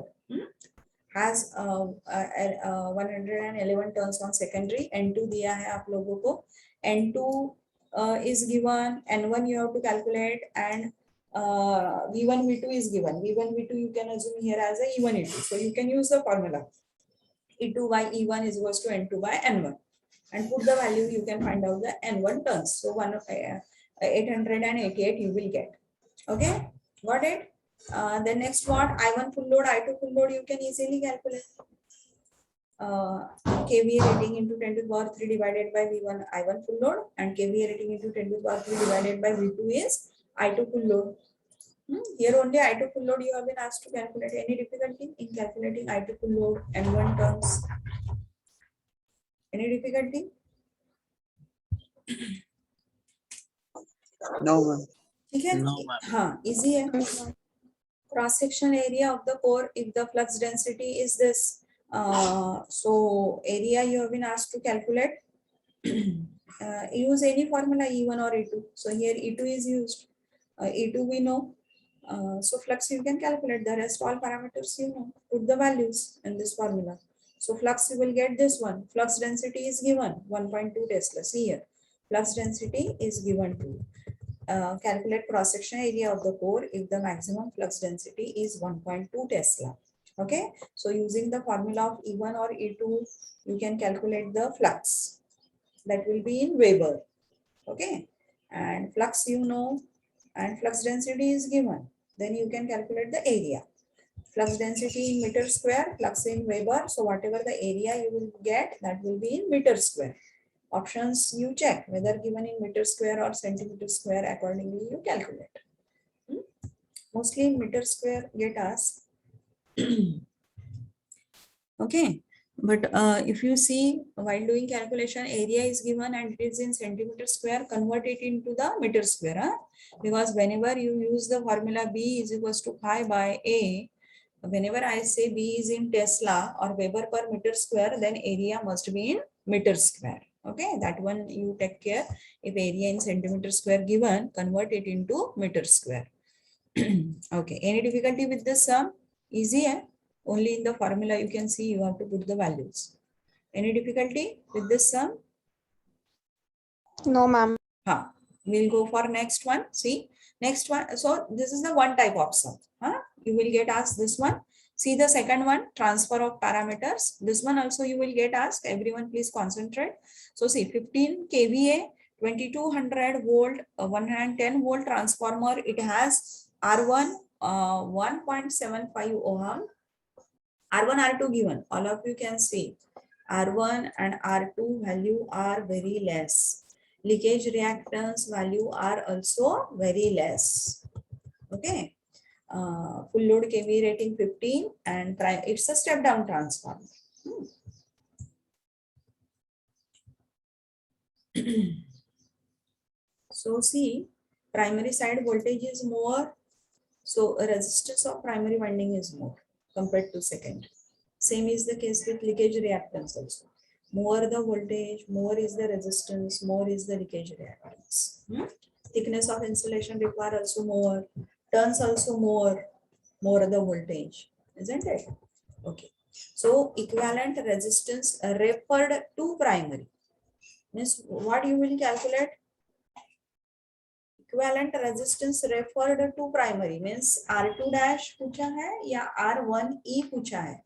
has 111 turns on secondary. N2 दिया है आप लोगों को. N2 is given. N1 you have to calculate, and V1 V2 is given. V1 V2 you can assume here as a E1 E2. So you can use the formula E2 by E1 is equals to N2 by N1, and put the value. You can find out the N1 turns. So 888 you will get. Okay, got it? The next what? I1 full load, I2 full load you can easily calculate. KVA rating into 10 to the power 3 divided by V1 I1 full load, and KVA rating into 10 to the power 3 divided by V2 is I2 full load. Here only I2 full load you have been asked to calculate. Any difficulty in calculating I2 full load and 1 turns? Any difficulty? No, ma'am. ठीक है. No, ma'am. हाँ, easy है. Cross section area of the core, if the flux density is this, so area you have been asked to calculate. Use any formula E1 or E2. So here E2 is used. E2 we know. So flux you can calculate. The rest all parameters you know. Put the values in this formula. So flux you will get this one. Flux density is given 1.2 Tesla. See here. Flux density is given to you. Calculate cross section area of the core if the maximum flux density is 1.2 Tesla. Okay, so using the formula of E1 or E2, you can calculate the flux. That will be in Weber. Okay, and flux you know, and flux density is given. Then you can calculate the area. Flux density in meter square, flux in Weber. So whatever the area you will get, that will be in meter square. Options you check whether given in meter square or centimeter square, accordingly you calculate. Mostly in meter square get asked. Okay, but if you see while doing calculation, area is given and it is in centimeter square, convert it into the meter square. Huh? Because whenever you use the formula B is equals to pi by A, whenever I say B is in Tesla or Weber per meter square, then area must be in meter square. Okay, that one you take care. If area in centimeter square given, convert it into meter square. Okay, any difficulty with this sum? Easy, eh? Only in the formula you can see you have to put the values. Any difficulty with this sum? No, ma'am. Huh. We'll go for next one. See, next one. So this is the one type of sum. Huh? You will get asked this one. See the second one, transfer of parameters. This one also you will get asked. Everyone please concentrate. So see 15 kVA, 2200 volt, 110 volt transformer. It has R1 1.75 ohm. R1, R2 given. All of you can see. R1 and R2 value are very less. Leakage reactance value are also very less. Okay. Full load kV rating 15 and it's a step down transformer. So see, primary side voltage is more. So resistance of primary winding is more compared to secondary. Same is the case with leakage reactance also. More the voltage, more is the resistance, more is the leakage reactance. Thickness of insulation require also more, turns also more the voltage, isn't it? Okay. So equivalent resistance referred to primary means what you will calculate? Equivalent resistance referred to primary means R2 dash पूछा है या R1E पूछा है?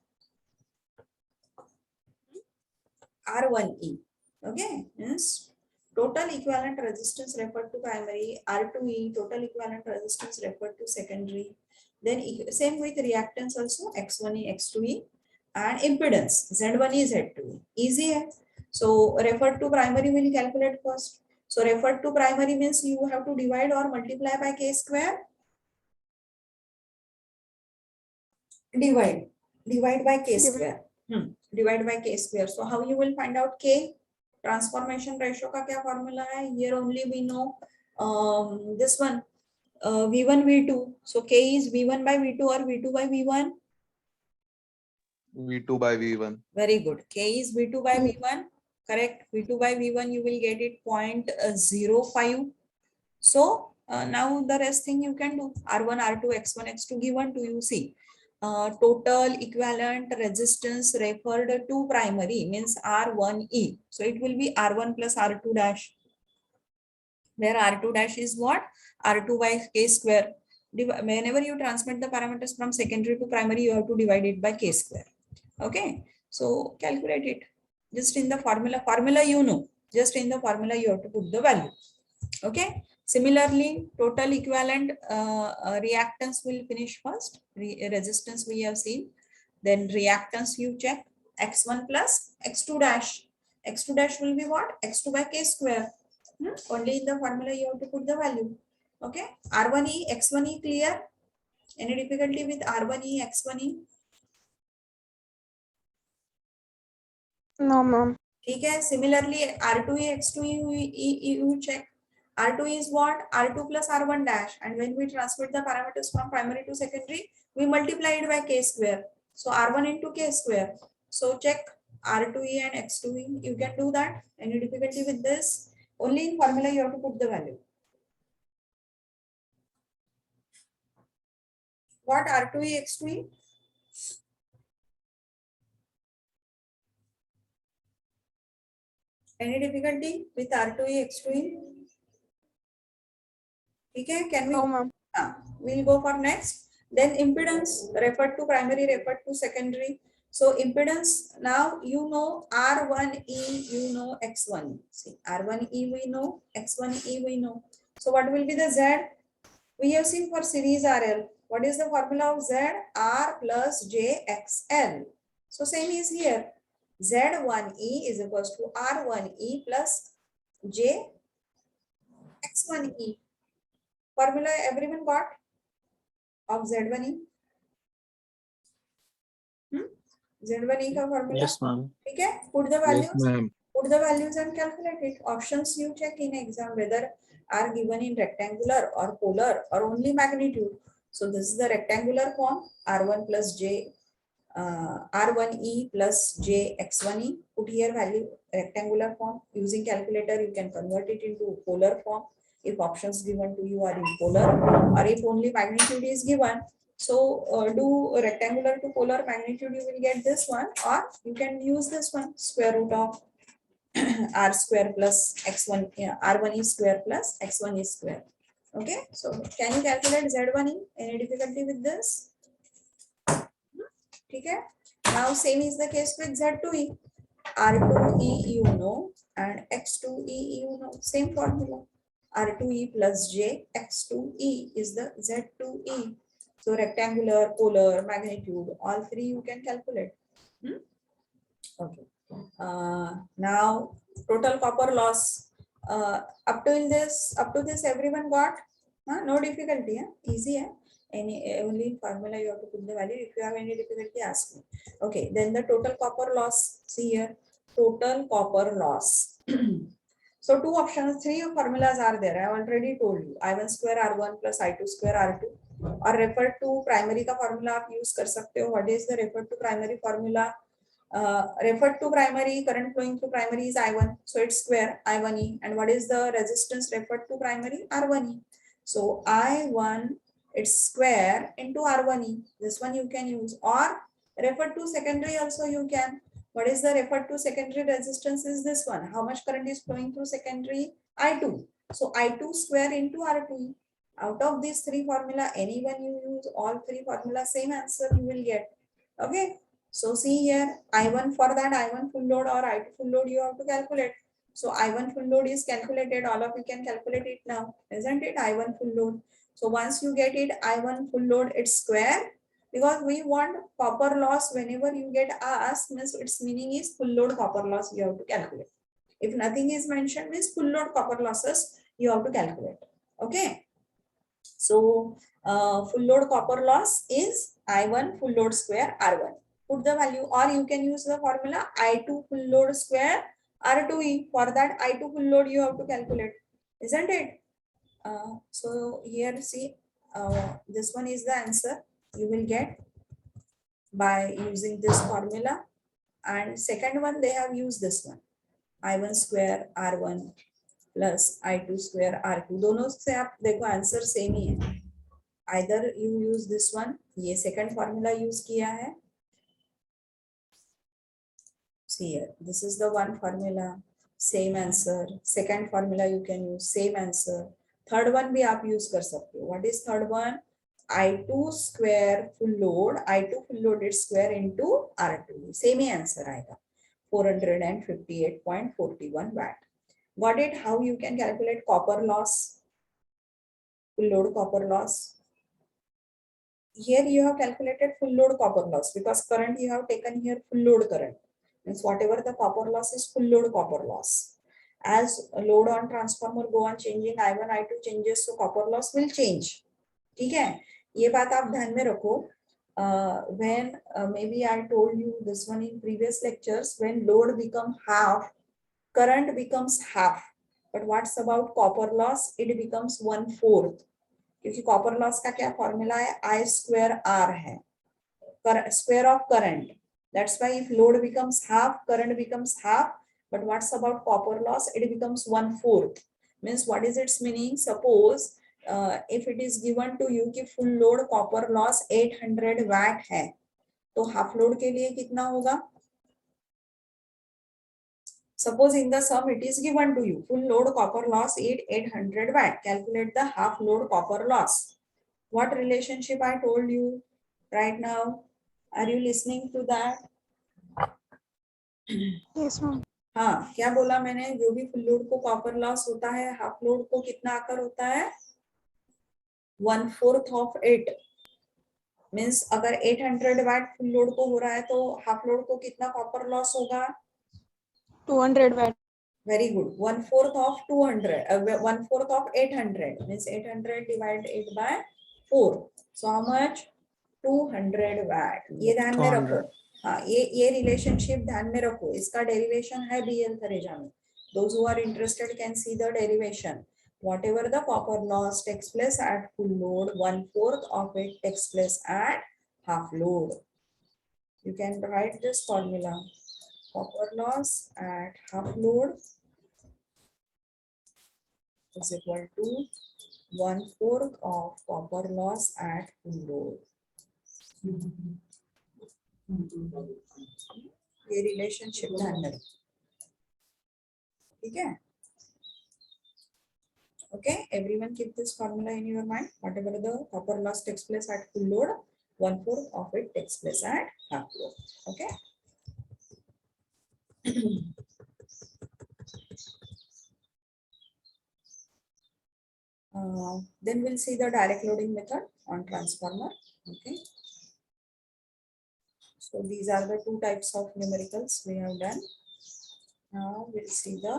R1E. Okay, means total equivalent resistance referred to primary, R2E, total equivalent resistance referred to secondary. Then same with reactance also, X1E, X2E, and impedance, Z1E, Z2E. Easy hai? So referred to primary will calculate first. So referred to primary means you have to divide or multiply by K square. Divide by K square. Divide by K square. So how you will find out K? Transformation ratio का क्या formula है? Here only we know this one V1 V2. So K is V1 by V2 or V2 by V1? V2 by V1. Very good. K is V2 by V1. Correct. V2 by V1 you will get it 0.05. So now the rest thing you can do. R1, R2, X1, X2 given to you. See. Total equivalent resistance referred to primary means R1E. So it will be R1 plus R2 dash. Where R2 dash is what? R2 by K square. Whenever you transmit the parameters from secondary to primary, you have to divide it by K square. Okay. So calculate it. Just in the formula you know. Just in the formula you have to put the value. Okay. Similarly, total equivalent reactance will finish first. Resistance we have seen. Then reactance you check. X1 plus X2 dash. X2 dash will be what? X2 by K square. Only in the formula you have to put the value. Okay. R1E, X1E clear? Any difficulty with R1E, X1E? No, ma'am. ठीक है. Similarly, R2E, X2E you check. R2 is what? R2 plus R1 dash. And when we transmit the parameters from primary to secondary, we multiply it by K square. So R1 into K square. So check R2E and X2E. You can do that. Any difficulty with this? Only in formula you have to put the value. What R2E, X2E? Any difficulty with R2E, X2E? Okay, can we? No, ma'am. We'll go for next. Then impedance referred to primary, referred to secondary. So impedance, now you know R1E, you know X1. See, R1E we know, X1E we know. So what will be the Z? We have seen for series RL. What is the formula of Z? R plus JXL. So same is here. Z1E is equals to R1E plus JX1E. Formula everyone got of Z1E? Z1E का formula? Yes, ma'am. ठीक है? Put the Yes, values. ma'am. Put the values and calculate it. Options you check in exam whether are given in rectangular or polar or only magnitude. So this is the rectangular form, R1 plus J, R1E plus J X1E. Put here value rectangular form. Using calculator you can convert it into polar form if options given to you are in polar, or if only magnitude is given. So do rectangular to polar magnitude, you will get this one, or you can use this one, square root of r square plus x1, r1e square plus x1e square. Okay, so can you calculate z1e? Any difficulty with this? Okay, now same is the case with z2e. r2e you know and x2e you know, same formula. R2e plus j x2e is the z2e. So rectangular, polar, magnitude, all three you can calculate. Okay. Now total copper loss. Up to this everyone got? No difficulty. Easy. Only formula you have to put the value. If you have any difficulty, ask me. Okay. Then the total copper loss. See here. Total copper loss. So two options, three formulas are there. I have already told you. I1 square R1 plus I2 square R2. और refer to primary का formula आप use कर सकते हो. What is the refer to primary formula? Refer to primary, current flowing through primary is I1, so it's square I1E. And what is the resistance referred to primary? R1E. So I1 it's square into R1E. This one you can use, or refer to secondary also you can. What is the referred to secondary resistance is this one. How much current is flowing through secondary? I2. So I2 square into R2E. Out of these three formula, any one you use, all three formula, same answer you will get. Okay. So see here, I1 for that I1 full load or I2 full load you have to calculate. So I1 full load is calculated. All of you can calculate it now, isn't it? I1 full load. So once you get it, I1 full load, it's square, because we want copper loss. Whenever you get asked, means its meaning is full load copper loss you have to calculate. If nothing is mentioned, means full load copper losses you have to calculate. Okay. So full load copper loss is I1 full load square R1. Put the value, or you can use the formula I2 full load square R2E. For that I2 full load you have to calculate, isn't it? So here see, this one is the answer you will get by using this formula. And second one they have used this one, I1 square R1 plus I2 square R2. दोनों से आप देखो answer same ही है. Either you use this one, ये second formula use किया है. See here, this is the one formula, same answer. Second formula you can use, same answer. Third one भी आप use कर सकते हो. What is third one? I2 square full load, I2 full loaded square into R2. Same he answer आएगा. 458.41 watt. Got it? How you can calculate copper loss? Full load copper loss. Here you have calculated full load copper loss because current you have taken here full load current. Means whatever the copper loss is full load copper loss. As load on transformer go on changing, I1, I2 changes, so copper loss will change. ठीक है? ये बात आप ध्यान में रखो. When maybe I told you this one in previous lectures, when load become half, current becomes half. But what's about copper loss? It becomes 1/4. क्योंकि copper loss का क्या फॉर्मूला है? I square R है, square of current. That's why if load becomes half, current becomes half. But what's about copper loss? It becomes 1/4. Means what is its meaning? Suppose if it is given to you कि full load copper loss 800 watt है, तो half load के लिए कितना होगा? Suppose in the sum it is given to you full load copper loss 800 watt. Calculate the half load copper loss. what relationship I told you right now? Are you listening to that? Yes, ma'am. हाँ, क्या बोला मैंने? जो भी full load को copper loss होता है, half load को कितना आकर होता है? 1/4 ऑफ 8 मीन्स अगर 800 वाट फुल लोड को हो रहा है तो हाफ लोड को कितना कॉपर लॉस होगा? 200 watt. Very good. 1/4 of 200, 1/4 of 800 means 800 divided 8 by 4. So how much? 200 watt. ये ध्यान में रखो. हाँ, ये रिलेशनशिप ध्यान में रखो. इसका डेरिवेशन है BL थरेजा में. Those who are interested can see the derivation. Whatever the copper loss takes place at full load, 1/4 of it takes place at half load. You can write this formula. Copper loss at half load is equal to 1/4 of copper loss at full load. ये relationship ध्यान में रखो. ठीक है? Okay, everyone keep this formula in your mind. Whatever the copper loss takes place at full load, 1/4 of it takes place at half load. Okay. Then we'll see the direct loading method on transformer. Okay. So these are the two types of numericals we have done. Now we'll see the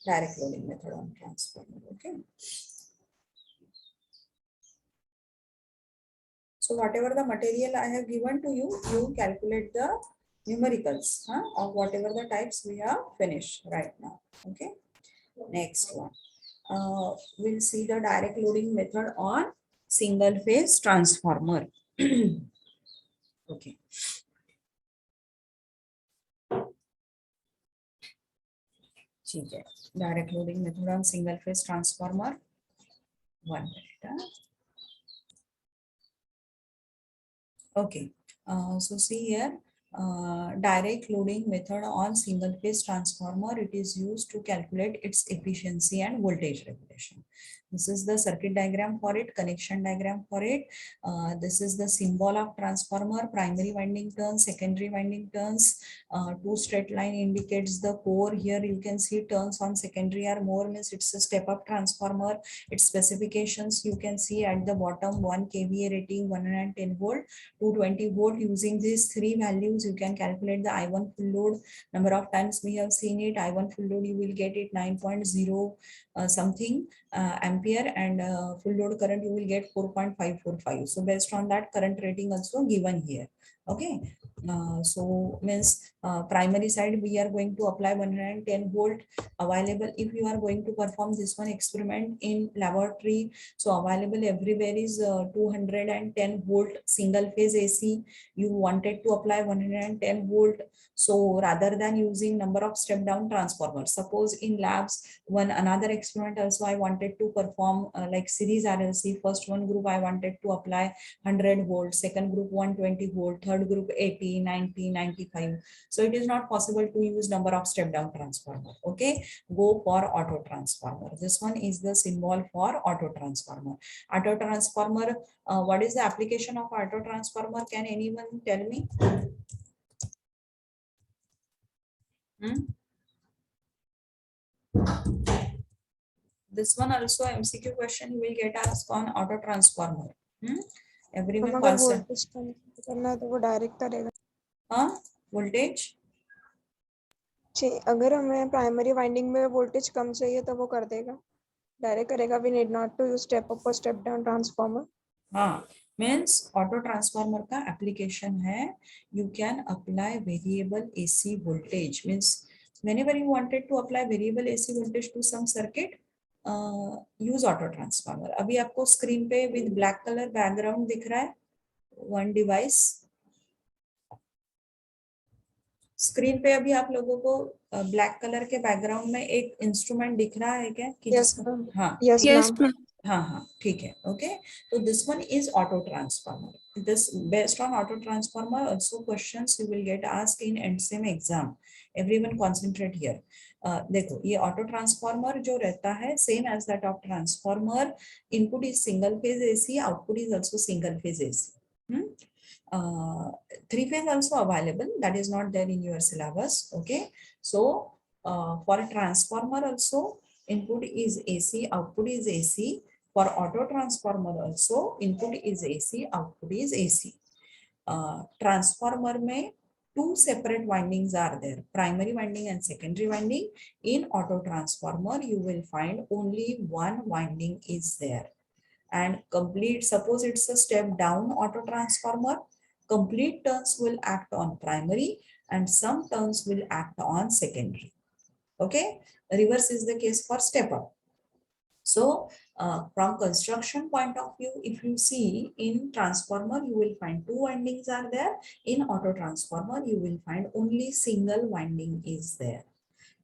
direct loading method on transformer. Okay. So whatever the material I have given to you, you calculate the numericals of whatever the types we have finished right now. Okay. Next one. We'll see the direct loading method on single phase transformer. Okay. ठीक है. Direct loading method on single phase transformer. 1 minute. Okay. So see here. Direct loading method on single phase transformer, it is used to calculate its efficiency and voltage regulation. This is the circuit diagram for it, connection diagram for it. This is the symbol of transformer, primary winding turns, secondary winding turns. Two straight line indicates the core. Here you can see turns on secondary are more, means it's a step up transformer. Its specifications you can see at the bottom: 1 kVA rating, 110 volt, 220 volt. Using these three values you can calculate the I1 full load. Number of times we have seen it. I1 full load you will get it 9.0 something ampere, and full load current you will get 4.545. so based on that, current rating also given here. Okay. So means primary side we are going to apply 110 volt available. If you are going to perform this one experiment in laboratory, so available everywhere is 210 volt single phase AC. You wanted to apply 110 volt, so rather than using number of step down transformers, suppose in labs one another experiment also I wanted to perform like series RLC. First one group I wanted to apply 100 volt, second group 120 volt, third group 80, 90, 95. So it is not possible to use number of step down transformer. Okay, go for auto transformer. This one is the symbol for auto transformer. Auto transformer, what is the application of auto transformer? Can anyone tell me? This one also MCQ question you will get asked on auto transformer. Everyone अगर voltage कम करना है तो वो direct करेगा. Voltage अगर हमें primary winding में वोल्टेज कम चाहिए तो वो कर देगा, डायरेक्ट करेगा. We need not to use step up और स्टेप डाउन ट्रांसफार्मर. हाँ, मीन्स ऑटो ट्रांसफार्मर का एप्लीकेशन है. You can apply variable AC voltage. Means whenever you wanted to apply variable AC voltage to some circuit, use auto transformer. अभी आपको screen पे with black colour background दिख रहा है. One device screen पे अभी आप लोगों को ब्लैक कलर के बैकग्राउंड में एक इंस्ट्रूमेंट दिख रहा है क्या? कि यस जिसका हाँ यस मैम. हाँ ठीक है okay. So this one is auto transformer. This based on auto transformer also questions you will get asked in ENSEM exam. Everyone concentrate here. देखो ये auto transformer जो रहता है same as that of transformer. Input is single phase AC, output is also single phase AC. Three phase also available, that is not there in your syllabus. Okay, so for a transformer also input is AC, output is AC. For auto transformer also input is AC, output is AC. Transformer में two separate windings are there, primary winding and secondary winding. In auto transformer you will find only one winding is there, and complete, suppose it's a step down auto transformer, complete turns will act on primary and some turns will act on secondary. Okay, reverse is the case for step up. So from construction point of view, if you see in transformer, you will find two windings are there. In auto transformer, you will find only single winding is there.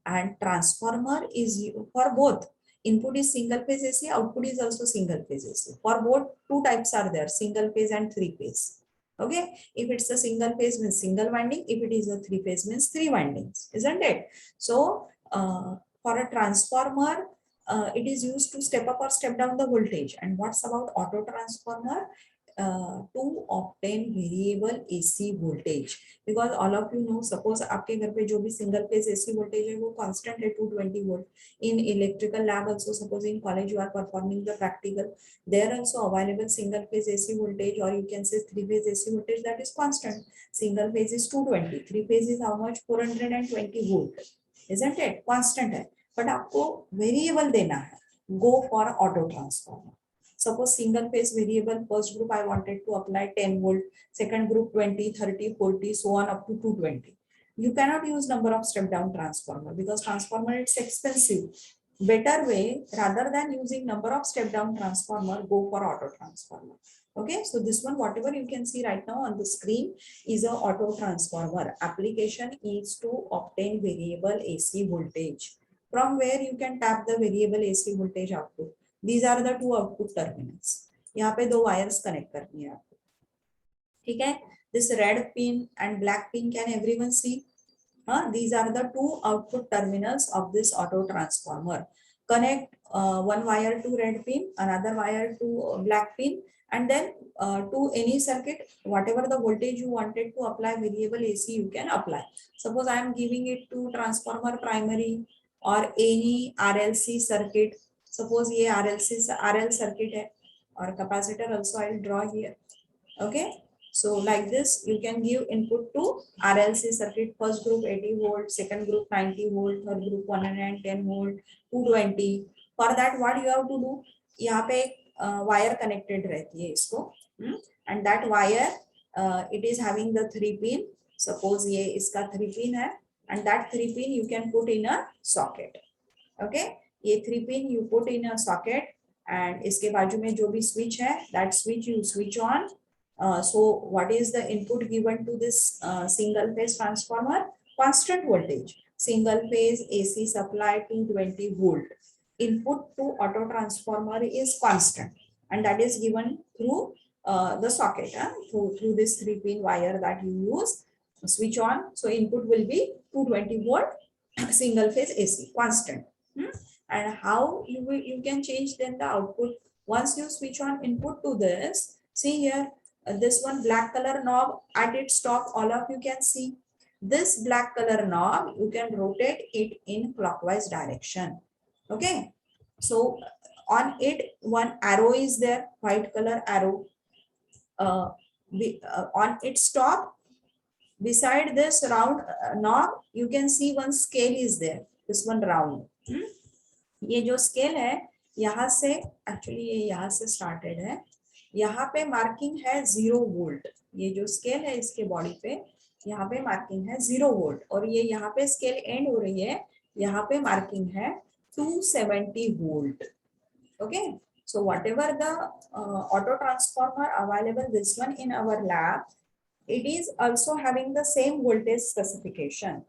And transformer is for both. Input is single phase AC, output is also single phase AC. For both, two types are there, single phase and three phase. Okay, if it's a single phase means single winding, if it is a three phase means three windings, isn't it? So for a transformer, it is used to step up or step down the voltage. And what's about auto transformer? To obtain variable AC voltage, because all of you know, suppose आपके घर पे जो भी single phase AC voltage है वो constant है 220 volt. In electrical lab also, suppose in college you are performing the practical, there also available single phase AC voltage, or you can say three phase AC voltage, that is constant. Single phase is 220, three phase is how much? 420 volt, isn't it? Constant है, but आपको variable देना है. Go for auto transformer. Suppose single phase variable, first group I wanted to apply 10 volt, second group 20, 30, 40, so on up to 220. You cannot use number of step down transformer because transformer it's expensive. Better way, rather than using number of step down transformer, go for auto transformer. Okay, so this one, whatever you can see right now on the screen is a auto transformer. Application is to obtain variable AC voltage. From where you can tap the variable AC voltage output. These are the two output terminals. यहाँ पे दो wires connect करनी है आपको. ठीक है? This red pin and black pin, can everyone see? These are the two output terminals of this auto transformer. Connect one wire to red pin, another wire to black pin, and then to any circuit, whatever the voltage you wanted to apply variable AC, you can apply. Suppose I am giving it to transformer primary or any RLC circuit. Suppose ये RL circuit है और capacitor also I will draw here. Okay. So like this, you can give input to RLC circuit, first group 80 volt, second group 90 volt, third group 110 volt, 220. For that, what you have to do? यहाँ पे wire connected रहती है इसको, and that wire it is having the 3 pin. Suppose ये इसका 3 pin है, and that 3 pin you can put in a socket. Okay, ये 3 pin you put in a socket, and इसके बाजू में जो भी switch है, that switch you switch on. So what is the input given to this single phase transformer? Constant voltage. Single phase AC supply 220 volt. Input to auto transformer is constant, and that is given through the socket, through this 3 pin wire that you use. Switch on. So input will be 220 volt, single phase AC, constant. And how you can change then the output? Once you switch on input to this, see here, this one black color knob at its top, all of you can see. This black color knob, you can rotate it in clockwise direction. Okay, so on it one arrow is there, white color arrow. On its top, beside this round knob, you can see one scale is there, this one round. ये जो scale है, यहाँ से actually ये यहाँ से started है, यहाँ पे मार्किंग है 0 वोल्ट. ये जो स्केल है इसके बॉडी पे यहाँ पे मार्किंग है 0 वोल्ट, और ये यहाँ पे स्केल एंड हो रही है, यहाँ पे मार्किंग है 270 volt. Okay, so whatever the auto transformer available this one in our lab, it is also having the same voltage specification.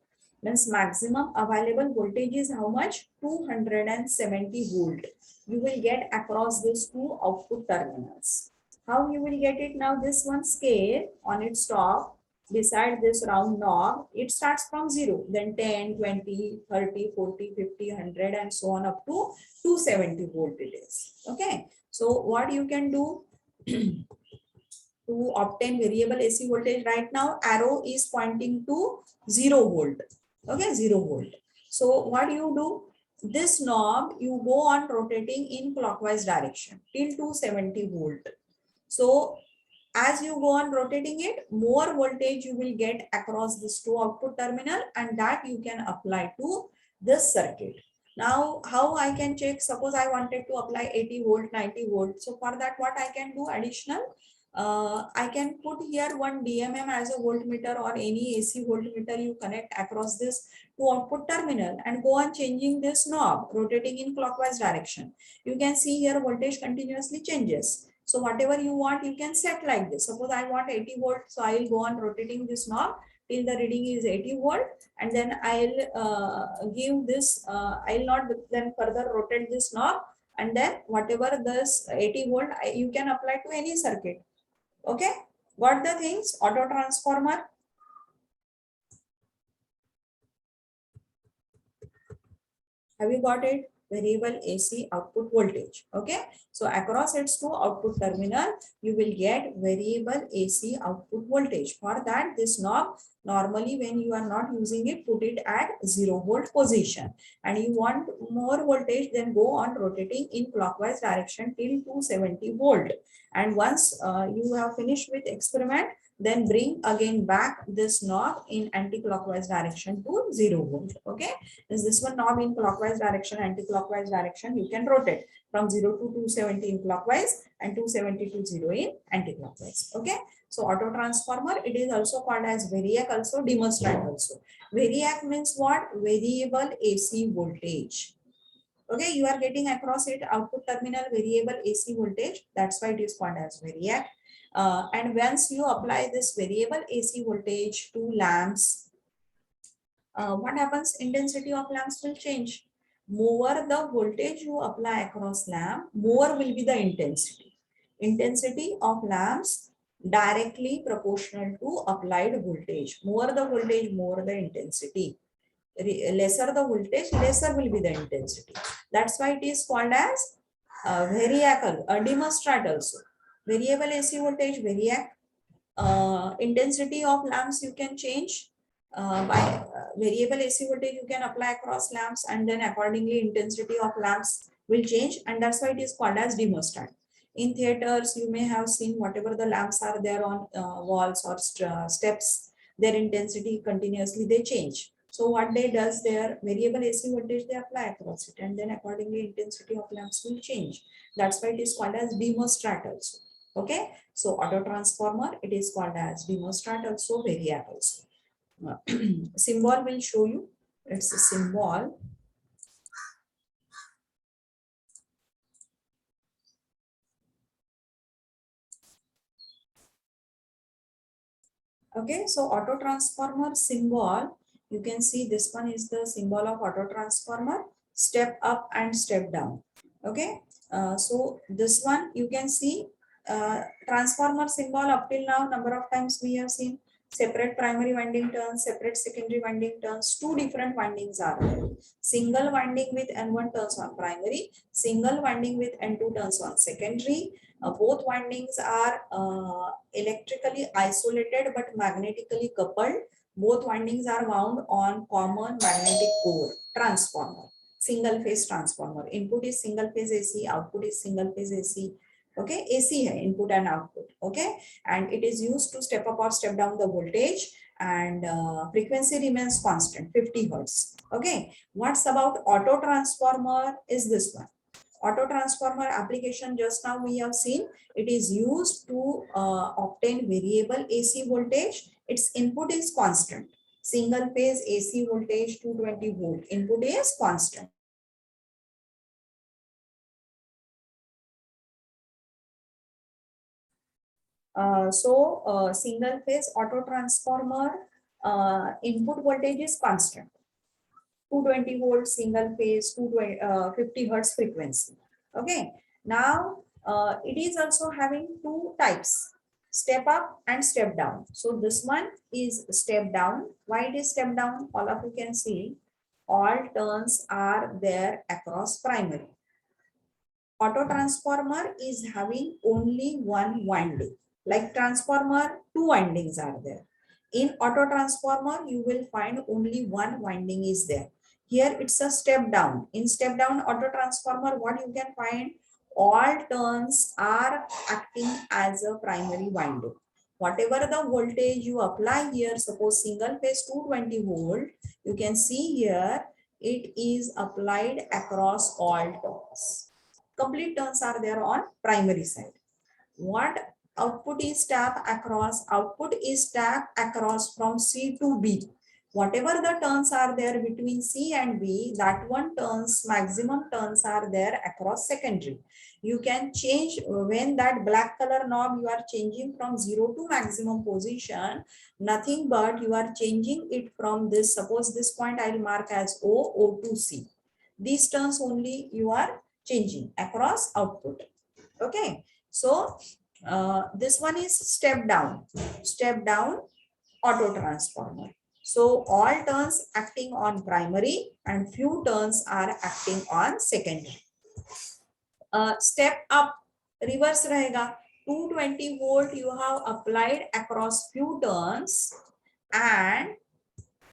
means maximum available voltage is how much? 270 volt. You will get across these two output terminals. How you will get it now? This one scale on its top, beside this round knob, it starts from 0, then 10, 20, 30, 40, 50, 100 and so on up to 270 volt it is. Okay. So what you can do to obtain variable AC voltage, right now arrow is pointing to 0 volt. Okay, 0 volt. So what you do? This knob you go on rotating in clockwise direction till 270 volt. So as you go on rotating it, more voltage you will get across this two output terminal, and that you can apply to this circuit. Now, how I can check? Suppose I wanted to apply 80 volt, 90 volt. So for that, what I can do additional? I can put here one DMM as a voltmeter or any AC voltmeter you connect across this two output terminal and go on changing this knob, rotating in clockwise direction. You can see here voltage continuously changes. So whatever you want, you can set like this. Suppose I want 80 volt, so I will go on rotating this knob till the reading is 80 volt, and then I'll give this, I'll not then further rotate this knob, and then whatever this 80 volt, you can apply to any circuit. Okay, got the things? Auto transformer. Have you got it? Variable AC output voltage. Okay, so across its two output terminal, you will get variable AC output voltage. For that, this knob, normally when you are not using it, put it at 0 volt position. And you want more voltage, then go on rotating in clockwise direction till 270 volt. And once you have finished with experiment, then bring again back this knob in anti-clockwise direction to 0 volt. Okay, is this one knob in clockwise direction, anti-clockwise direction, you can rotate from 0 to 270 in clockwise and 270 to 0 in anti-clockwise. Okay, so auto transformer, it is also called as variac, also demonstrant also. Variac means what? Variable AC voltage. Okay, you are getting across it output terminal variable AC voltage, that's why it is called as variac. And once you apply this variable AC voltage to lamps, what happens? Intensity of lamps will change. More the voltage you apply across lamp, more will be the intensity. Intensity of lamps directly proportional to applied voltage. More the voltage, more the intensity. Lesser the voltage, lesser will be the intensity. That's why it is called as variac, demonstrant also. Variable AC voltage, variac. Intensity of lamps you can change by variable AC voltage you can apply across lamps, and then accordingly intensity of lamps will change, and that's why it is called as thermostat. In theaters you may have seen whatever the lamps are there on walls or steps, their intensity continuously they change. So what they does, their variable AC voltage they apply across it, and then accordingly intensity of lamps will change. That's why it is called as thermostat also. Okay, so auto transformer, it is called as thermostat also, variac also. Symbol will show you. It's a symbol. Okay, so auto transformer symbol, you can see this one is the symbol of auto transformer, step up and step down. Okay, so this one you can see transformer symbol up till now number of times we have seen separate primary winding turns, separate secondary winding turns, two different windings are there. Single winding with N1 turns on primary, single winding with N2 turns on secondary. Both windings are electrically isolated but magnetically coupled. Both windings are wound on common magnetic core. Transformer, single phase transformer. Input is single phase AC, output is single phase AC. Okay, AC hai input and output. Okay, and it is used to step up or step down the voltage, and frequency remains constant 50 hertz. Okay, what's about auto transformer is this one. Auto transformer application, just now we have seen, it is used to obtain variable AC voltage. Its input is constant. Single phase AC voltage 220 volt. Input is constant. Single phase auto transformer input voltage is constant. 220 volts single phase, 50 hertz frequency. Okay. Now it is also having two types, step up and step down. So this one is step down. Why it is step down? All of you can see all turns are there across primary. Auto transformer is having only one winding. Like transformer, two windings are there. In auto transformer, you will find only one winding is there. Here it's a step down. In step down auto transformer, what you can find? All turns are acting as a primary winding. Whatever the voltage you apply here, suppose single phase 220 volt, you can see here it is applied across all turns. Complete turns are there on primary side. What output is tapped across? Output is tapped across from C to B. Whatever the turns are there between C and B, that one turns, maximum turns are there across secondary. You can change when that black color knob you are changing from 0 to maximum position, nothing but you are changing it from this. Suppose this point I will mark as O, O to C. These turns only you are changing across output. Okay. So this one is step down auto transformer. So all turns acting on primary and few turns are acting on secondary. Step up reverse rahega. 220 volt you have applied across few turns, and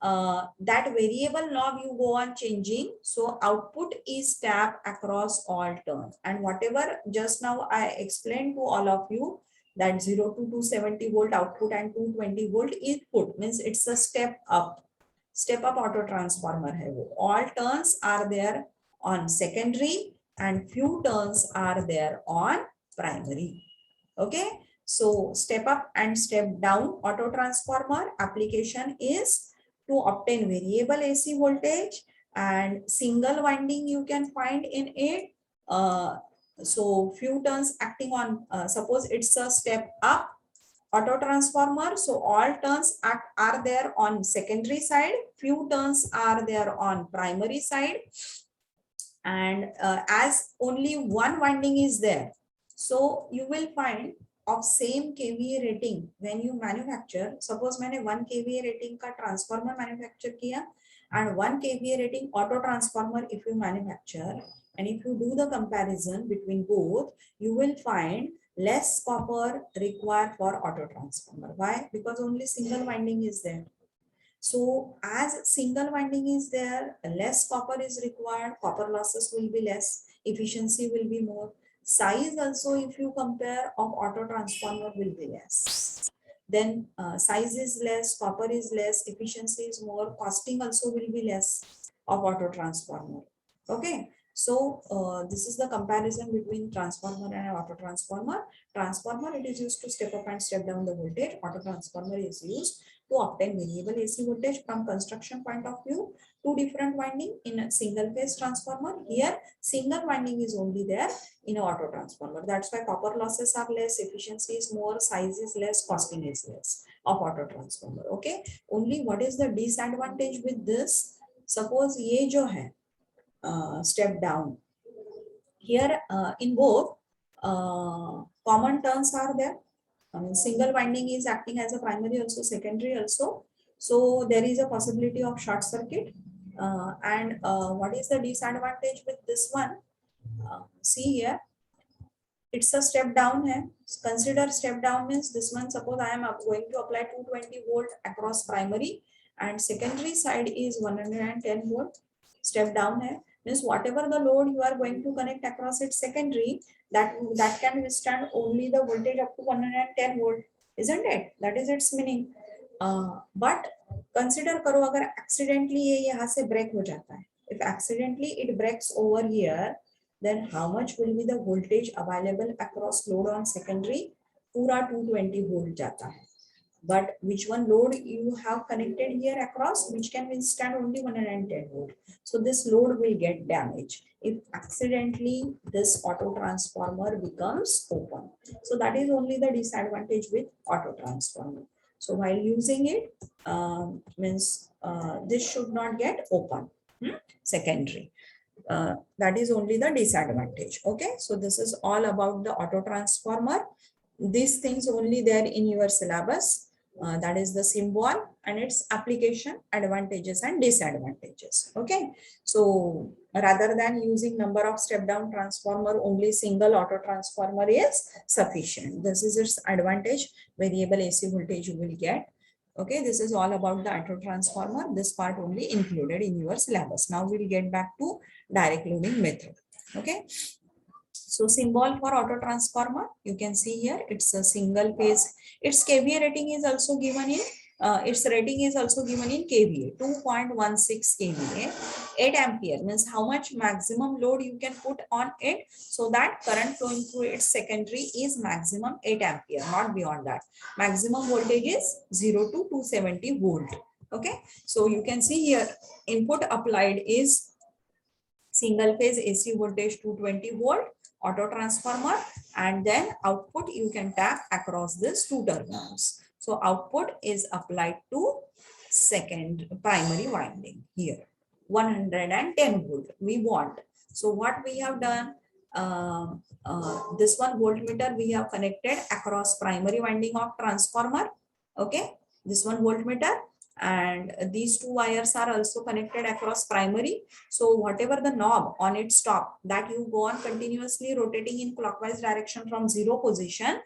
that variable knob you go on changing, so output is tapped across all turns. And whatever just now I explained to all of you, that 0 to 270 volt output and 220 volt input, means it's a step up auto transformer hai wo. All turns are there on secondary and few turns are there on primary. Okay, so step up and step down auto transformer application is to obtain variable AC voltage, and single winding you can find in it. So few turns acting on, suppose it's a step up auto transformer, so all turns are there on secondary side, few turns are there on primary side, and as only one winding is there, so you will find of same kVA rating when you manufacture. Suppose मैंने 1 kVA rating का transformer manufacture किया and 1 kVA rating auto transformer if you manufacture, and if you do the comparison between both, you will find less copper required for auto transformer. Why? Because only single winding is there. So as single winding is there, less copper is required, copper losses will be less, efficiency will be more. Size also, if you compare, of auto transformer will be less. Then size is less, copper is less, efficiency is more, costing also will be less of auto transformer. Okay. So this is the comparison between transformer and auto transformer. Transformer, it is used to step up and step down the voltage. Auto transformer is used to obtain variable AC voltage. From construction point of view, two different winding in a single phase transformer. Here single winding is only there in an auto transformer. That's why copper losses are less, efficiency is more, size is less, costing is less of auto transformer. Okay, only what is the disadvantage with this? Suppose ye jo hai step down, here in both common turns are there. I mean, single winding is acting as a primary also, secondary also. So there is a possibility of short circuit. And what is the disadvantage with this one? See here, it's a step down hai. Consider step down means this one, suppose I am going to apply 220 volt across primary and secondary side is 110 volt. Step down hai. Means whatever the load you are going to connect across its secondary, that can withstand only the voltage up to 110 volt, isn't it? That is its meaning. But consider करो अगर accidentally ये यहाँ से break हो जाता है, if accidentally it breaks over here, then how much will be the voltage available across load on secondary? पूरा 220 volt जाता है. But which one load you have connected here across, which can withstand only 110 volt. So this load will get damaged if accidentally this auto transformer becomes open. So that is only the disadvantage with auto transformer. So while using it, means this should not get open, secondary. That is only the disadvantage. Okay, so this is all about the auto transformer. These things only there in your syllabus. That is the symbol and its application, advantages and disadvantages. Okay, so rather than using number of step down transformer, only single auto transformer is sufficient. This is its advantage. Variable AC voltage you will get. Okay, this is all about the auto transformer. This part only included in your syllabus. Now we'll get back to direct loading method. Okay, so symbol for auto transformer, you can see here, it's a single phase. Its kVA rating is also given in its rating is also given in kVA, 2.16 kVA. 8 ampere means how much maximum load you can put on it, so that current flowing through its secondary is maximum 8 ampere, not beyond that. Maximum voltage is 0 to 270 volt. Okay, so you can see here, input applied is single phase AC voltage 220 volt auto transformer, and then output you can tap across these two terminals. So output is applied to primary winding here, 110 volt we want. So what we have done, this one voltmeter we have connected across primary winding of transformer. Okay, this one voltmeter, and these two wires are also connected across primary. So whatever the knob on its top, that you go on continuously rotating in clockwise direction from 0 position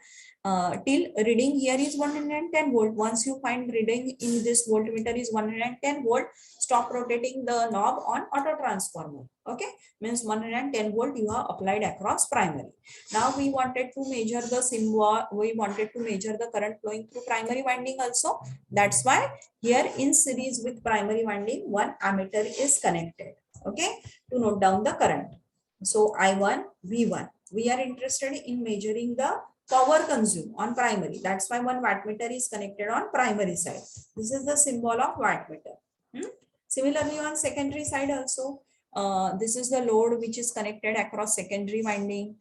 till reading here is 110 volt. Once you find reading in this voltmeter is 110 volt, stop rotating the knob on auto transformer. Okay, means 110 volt you have applied across primary. Now we wanted to measure the symbol, we wanted to measure the current flowing through primary winding also. That's why here in series with primary winding, one ammeter is connected. Okay, to note down the current. So I1, V1. We are interested in measuring the power consumed on primary. That's why one wattmeter is connected on primary side. This is the symbol of wattmeter. Similarly, on secondary side also, this is the load which is connected across secondary winding.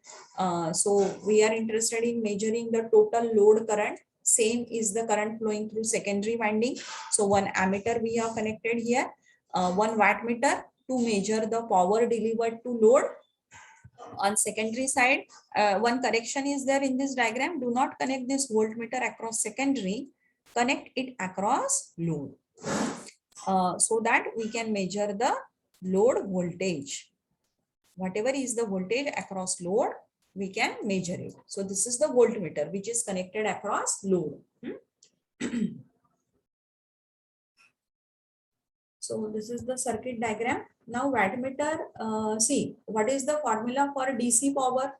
So we are interested in measuring the total load current. Same is the current flowing through secondary winding. So one ammeter we have connected here, one wattmeter to measure the power delivered to load. On secondary side, one correction is there in this diagram. Do not connect this voltmeter across secondary, connect it across load, so that we can measure the load voltage. Whatever is the voltage across load, we can measure it. So this is the voltmeter which is connected across load. So this is the circuit diagram. Now wattmeter, see what is the formula for DC power?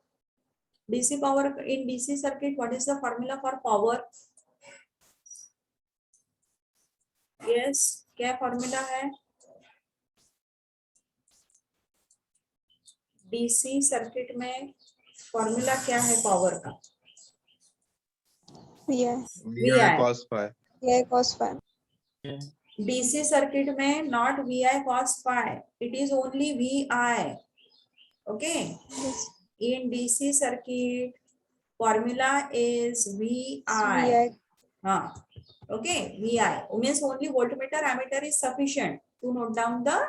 DC power in DC circuit, what is the formula for power? Yes, क्या formula है? DC circuit में formula क्या है power का? VI cos phi. VI cos phi. DC circuit में not VI cos phi, it is only VI. Okay. Yes. In DC circuit, formula is VI. VI. Okay, VI means only voltmeter ammeter is sufficient to note down the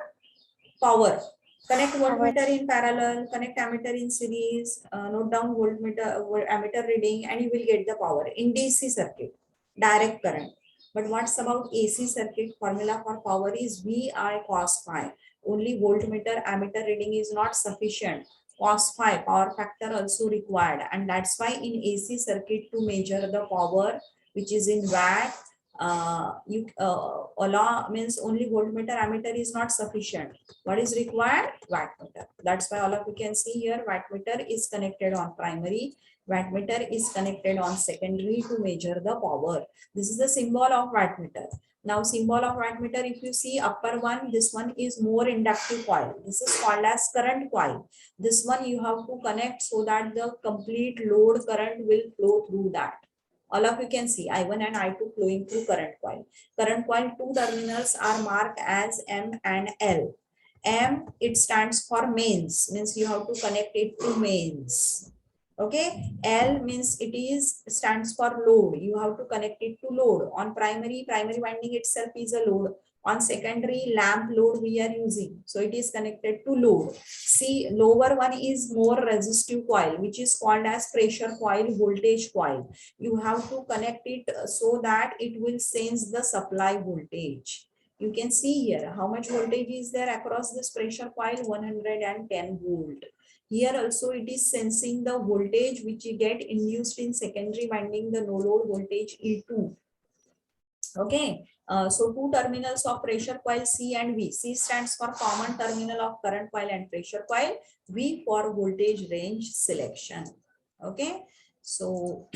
power. Connect voltmeter in parallel, connect ammeter in series, note down voltmeter ammeter reading, and you will get the power in DC circuit, direct current. But what's about AC circuit? Formula for power is VI cos phi. Only voltmeter ammeter reading is not sufficient. Cos phi, power factor also required, and that's why in AC circuit to measure the power which is in watt, allow means only voltmeter ammeter is not sufficient. What is required? Wattmeter. That's why all of you can see here, wattmeter is connected on primary, wattmeter is connected on secondary to measure the power. This is the symbol of wattmeter. Now symbol of wattmeter, if you see upper one, this one is more inductive coil. This is called as current coil. This one you have to connect so that the complete load current will flow through that. All of you can see I1 and I2 flowing through current coil. Current coil, two terminals are marked as M and L. M, it stands for mains, means you have to connect it to mains. Okay, L means it is stands for load. You have to connect it to load. On primary winding itself is a load. On secondary, lamp load we are using, so it is connected to load. See, lower one is more resistive coil, which is called as pressure coil, voltage coil. You have to connect it so that it will sense the supply voltage. You can see here how much voltage is there across this pressure coil, 110 volt. Here also it is sensing the voltage which you get induced in secondary winding, the no load voltage E2. Okay, so two terminals of pressure coil C and V. C stands for common terminal of current coil and pressure coil. V for voltage range selection. Okay, so